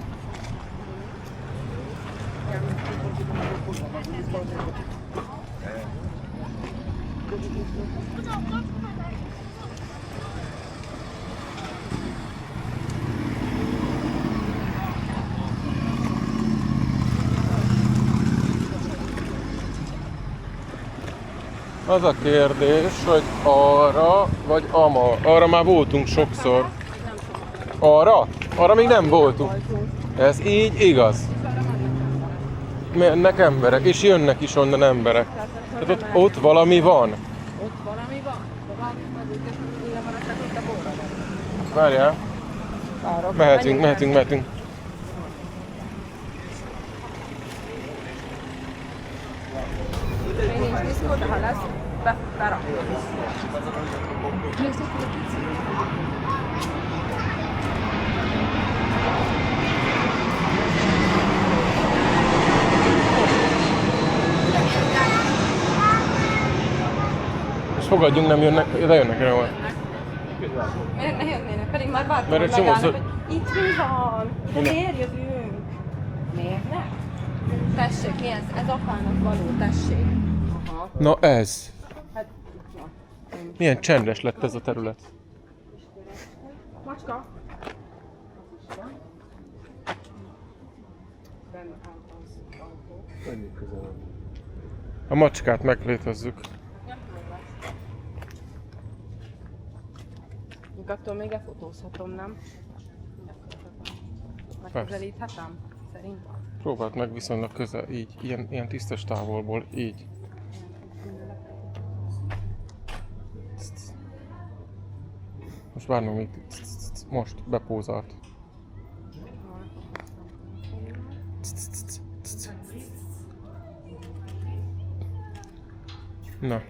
Az a kérdés, hogy arra vagy arra már voltunk sokszor. Arra? Arra még nem voltunk. Ez így igaz. Mennek emberek, és jönnek is onnan emberek. Tehát ott valami van. Ott valami van? Várjál. Mehetünk. Még nincs diszkó, de ha lesz, berakjuk. És fogadjunk, nem jönnek, de jönnek jól. Miért ne jönnének? Pedig már vártam, Mert egy hogy csomószor- megállnak, hogy itt mi van? De miért jövünk? Miért ne? Tessék, mi ez? Ez apának való, tessék. Aha. Na ez. Hát, na. Milyen csendes lett ez a terület. Macska? A macskát meglétezzük. Attól még lefotózhatom, nem? Megközelíthetem? Szerintem. Próbáld meg viszonylag közel, így, ilyen tisztes távolból, így. Most várnom még, most bepózált. Na.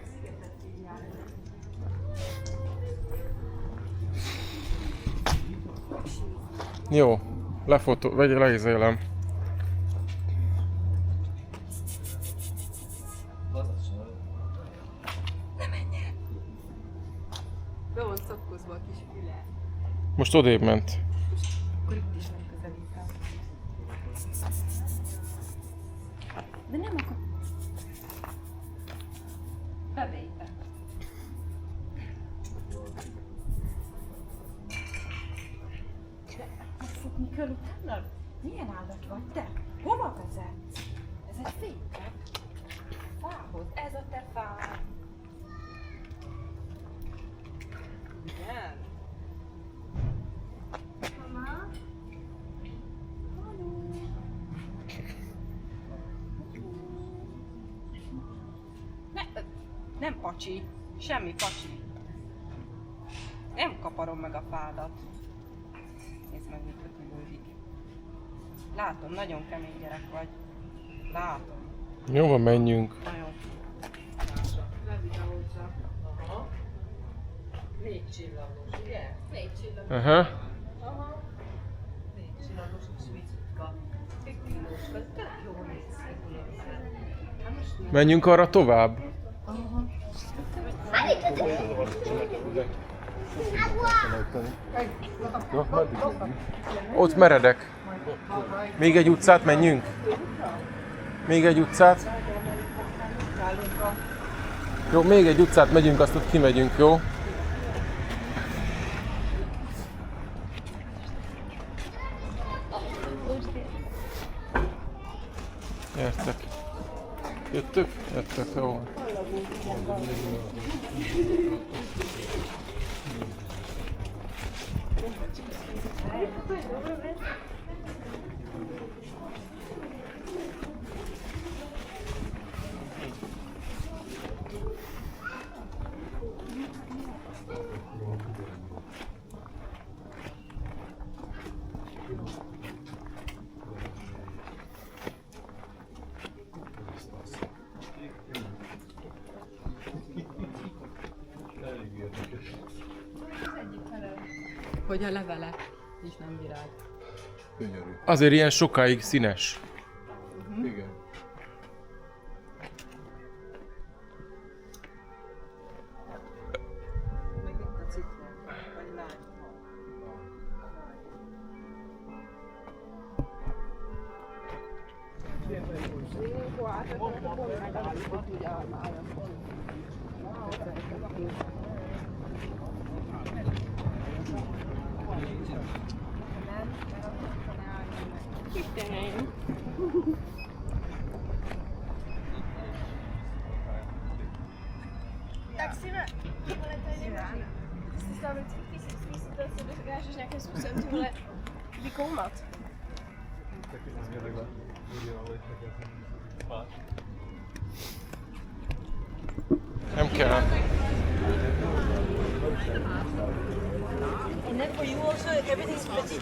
Jó, leizélem. Be van szapkozva a kis füle. Most odébb ment. Akkor itt is megközelítem. De nem akar... Bevétel. Megfogni kell utána? Milyen állat vagy te? Hova vezetsz? Ez egy fékek. Fához. Ez a te fád. Igen. Mama? Haló? Nem pacsi. Semmi pacsi. Nem kaparom meg a fádat. Nézd meg, mit kötülődik. Látom, nagyon kemény gyerek vagy. Látom. Jó van, menjünk. Nagyon. Levideózza. Aha. 4 csillagos, ugye? 4 csillagos. Aha. Aha. 4 csillagos kis vicutka. Pikkilóska, tök jól néz ki. Menjünk arra tovább. Ott meredek. Még egy utcát menjünk. Még egy utcát. Jó, még egy utcát megyünk, azt ott kimegyünk, jó? Gyertek. Jöttök? Jöttök, jó. Hogy a levele is nem virág. Gyönyörű. Azért ilyen sokáig színes. Igen. Meg itt a citrom, vagy lány. Tak si ma... Ale to je nemůžu. Jsi stál vždycky situace, kdy dokážeš nějakým způsobem tyhle vykoumat. Nem kell. And then for you also, everything's pretty.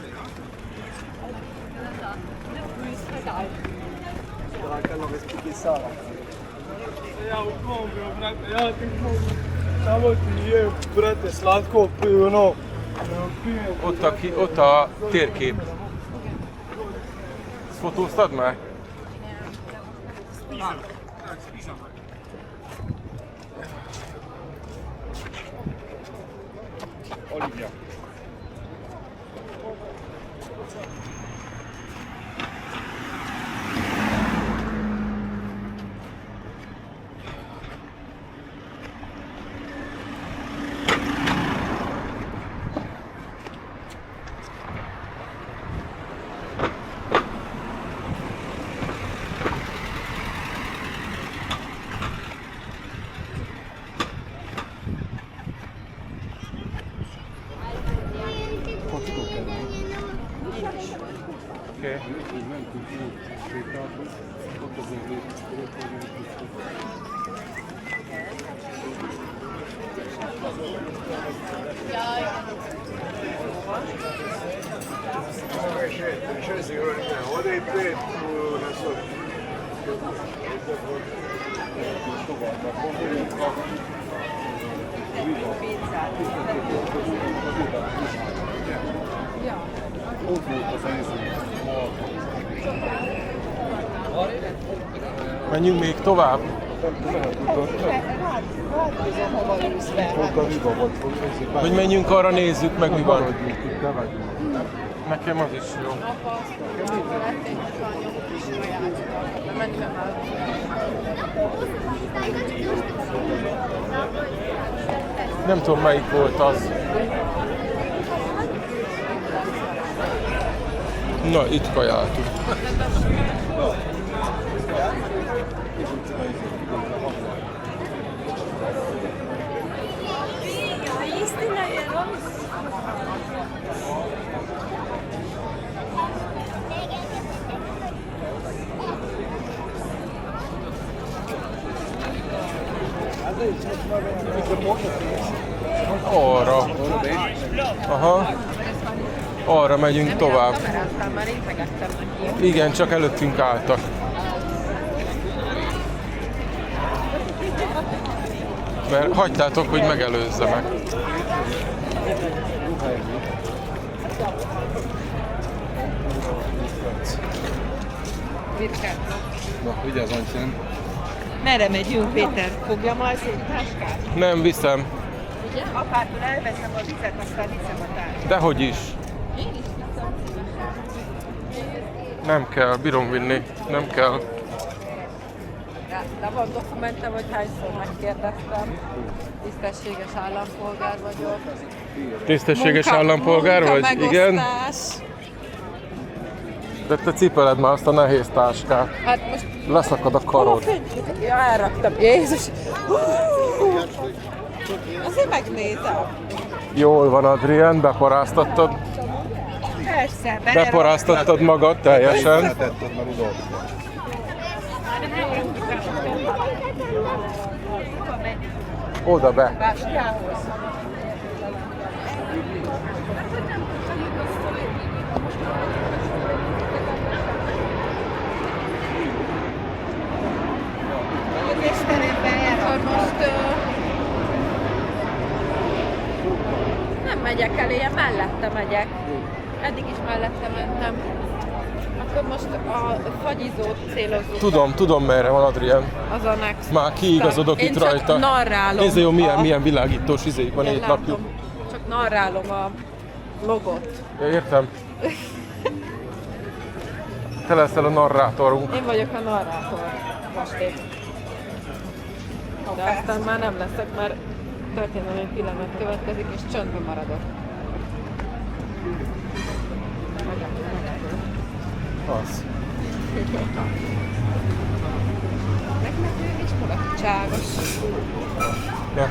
Ja upomnio, brate, ja ti mogu. Samo ti je, brate, slatko ono. Ott a térkép. Ezt fotóztad már? Olivia. Oké. Ovdje je 5 na sobi. Menjünk még tovább. Hogy menjünk arra, nézzük meg mi van. Nekem az is jó. Nem tudom, melyik volt az. Na, itt kajáltunk. Arra. Aha. Arra megyünk tovább. Igen, csak előttünk álltak. Mert hagytátok, hogy megelőzzenek. Na, vigyázz, Ancsán. Merre megyünk, Péter? Fogjam az én táskát? Nem viszem. Apától elveszem a vizet, aztán viszem a táskát. Dehogy is. Nem kell, bírom vinni. Nem kell. De van dokumentem, hogy hányszor megkérdeztem. Tisztességes állampolgár vagyok. Tisztességes állampolgár vagy? Igen. Munkamegosztás. De te cipeled már azt a nehéz táskát. Hát most... Leszakad a karod. Ja, elraktam. Jézus! Azért megnézem. Jól van, Adrien, beparáztattad. Persze, Beparáztattad magad teljesen. Letetted már Rudolf. Oda be. Báskához. Akkor most nem megyek eléje, mellette megyek. Eddig is mellette mentem. Akkor most a fagyizót célozunk. Tudom merre van, Adrien. Az a next. Már kiigazodok itt rajta. Én csak narrálom. Nézd jó, milyen világítós izék van, itt napjuk. Csak narrálom a logot. Ja, értem. Te leszel a narrátorunk. Én vagyok a narrátor. kastélyt. De aztán már nem leszek, mert történelmi pillanat következik, és csöndben maradok. Az. Meglepő és mulatságos. Ja.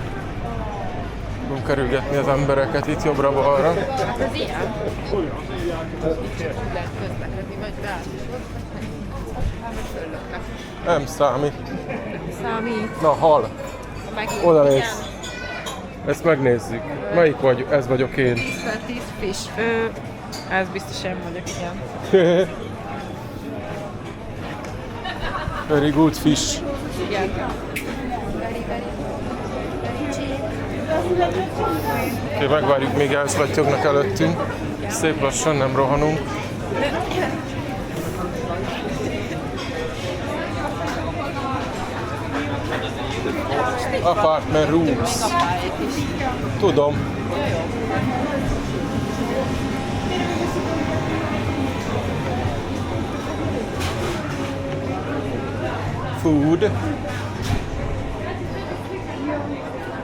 Fogunk kerülgetni az embereket itt jobbra-balra. Hát ez ilyen. Itt csak úgy lehet közlekedni, vagy beállítod. Vagy föllöknek. Nem számít. Számít. Na, hal. Megint Oda igen. mész. Ezt megnézzük. Melyik vagy? Ez vagyok én. 10 fish. Ez biztos én vagyok, igen. Very good fish. Igen. Oké, megvárjuk, még elszlattyognak előttünk. Szép lassan, nem rohanunk. Apartment rooms. Tudom. Food.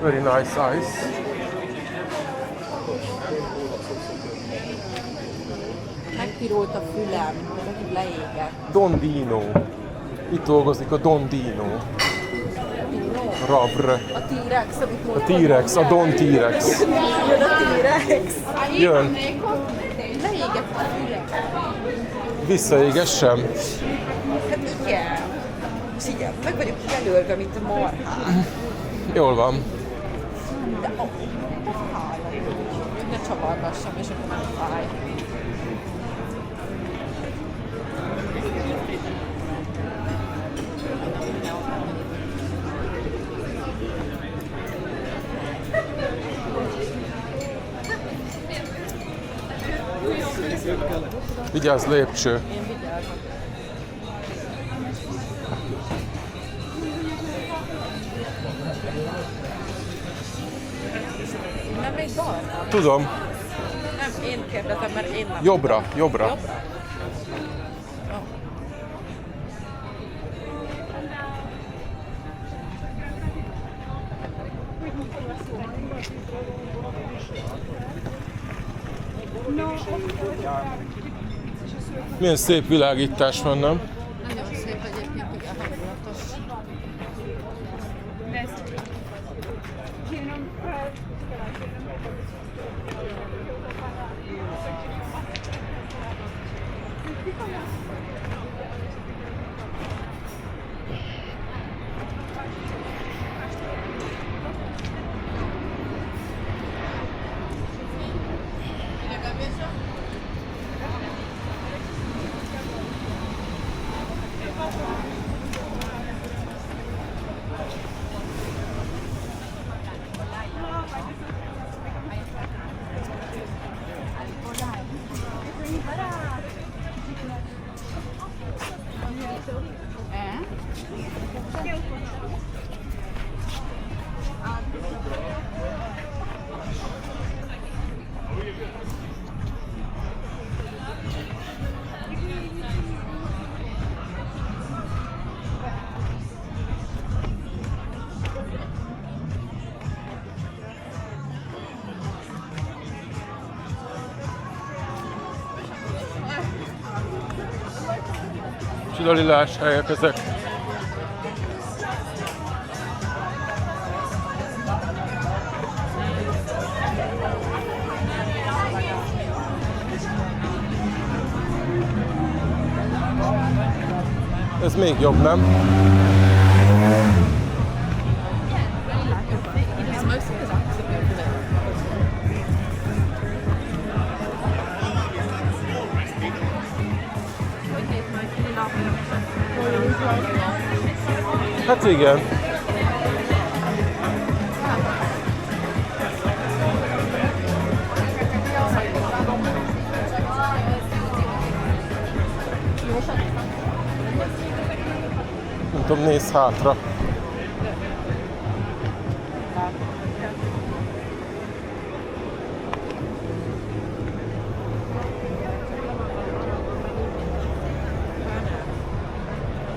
Very nice ice. Megpirult a fülem, hogy leégett. Don Dino. Itt dolgozik a Don Dino. Rabr. A T-Rex, amit A T-Rex, a Don T-Rex. Jön a T-Rex. Jön. Leégett a fülem. Visszaégessem. Hát igen. És így meg vagyok jelölve, mint a marhát. Jól van. De ne csavargassam, és akkor nem fáj. Vigyázz, lépcső. Én vigyázom. Nem még balra? Tudom. Nem, én kérdezem, mert én nem. Jobbra, jobbra. Jobbra? Milyen szép világítás van, nem? Nagyon szép egyébként, igen, hangulatos. Csodalilás helyek ezek. Ez még jobb, nem? Hát igen. Nem tudom, nézz hátra.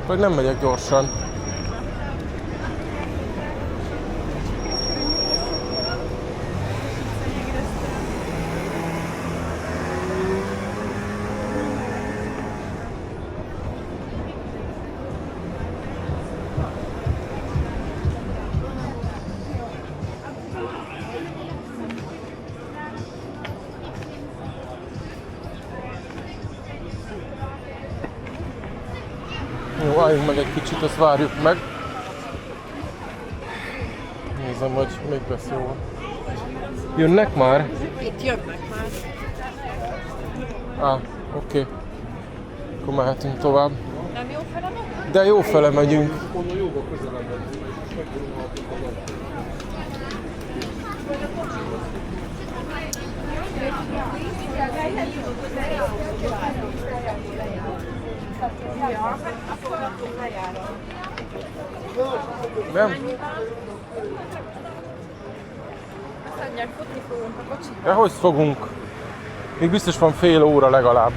Vagy nem megyek gyorsan. Jó, álljunk meg egy kicsit, azt várjuk meg. Nézem, hogy még lesz jó. Jönnek már? Itt jönnek már. Oké. Akkor mehetünk tovább. Nem jó fele meg? De jó fele megyünk. Nem? Azt mondják, futni fogunk a kocsiba. De hogy fogunk? Még biztos van fél óra legalább.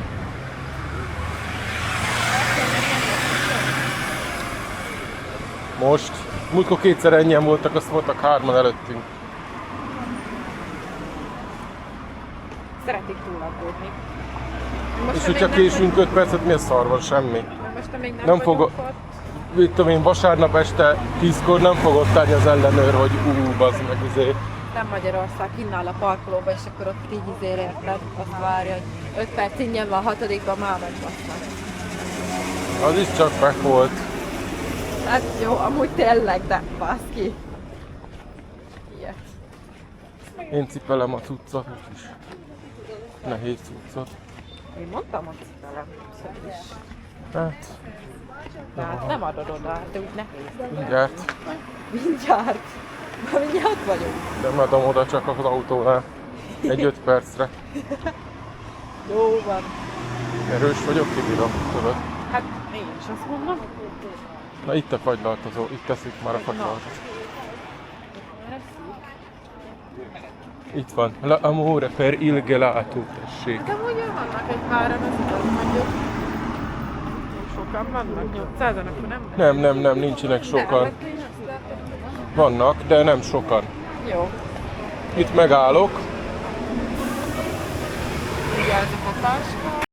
Most? Múltkor kétszer ennyien voltak, azt voltak 3-an előttünk. Szeretik túlaggódni. És hogyha késünk 5 percet, mi a szar van? Semmi. Most még Nem nem fog- vagyunk ott. Mit tudom én, vasárnap este 10-kor nem fog ott állni az ellenőr, hogy bazd meg Nem Magyarország, innál a parkolóba, és akkor ott így érted, azt várja, hogy 5 perc ingyen van, 6-ban már megy basszak. Az is csak meg volt. Hát jó, amúgy tényleg, de bassz ki. Ilyet. Én cipelem a cuccot is. Nehéz cuccot. Én mondtam, hogy velem is. Hát, Tehát nem adod oda, de úgy nehéz. mindjárt. Mindjárt. Már mindjárt vagyunk. Nem adom oda csak az autónál. Egy 5 percre. Jó van. Erős vagyok, kibírom, tudod. Hát én is azt mondom. Na itt a fagylaltozó, itt teszik már a fagylaltot. Itt van. L'amore per il gelato, tessék. De amúgy vannak egy páran, az igaz, mondjuk. Sokan vannak, 800-an, akkor nem? Nem, nincsenek sokan. Vannak, de nem sokan. Jó. Itt megállok. Vigyázzuk a táskát.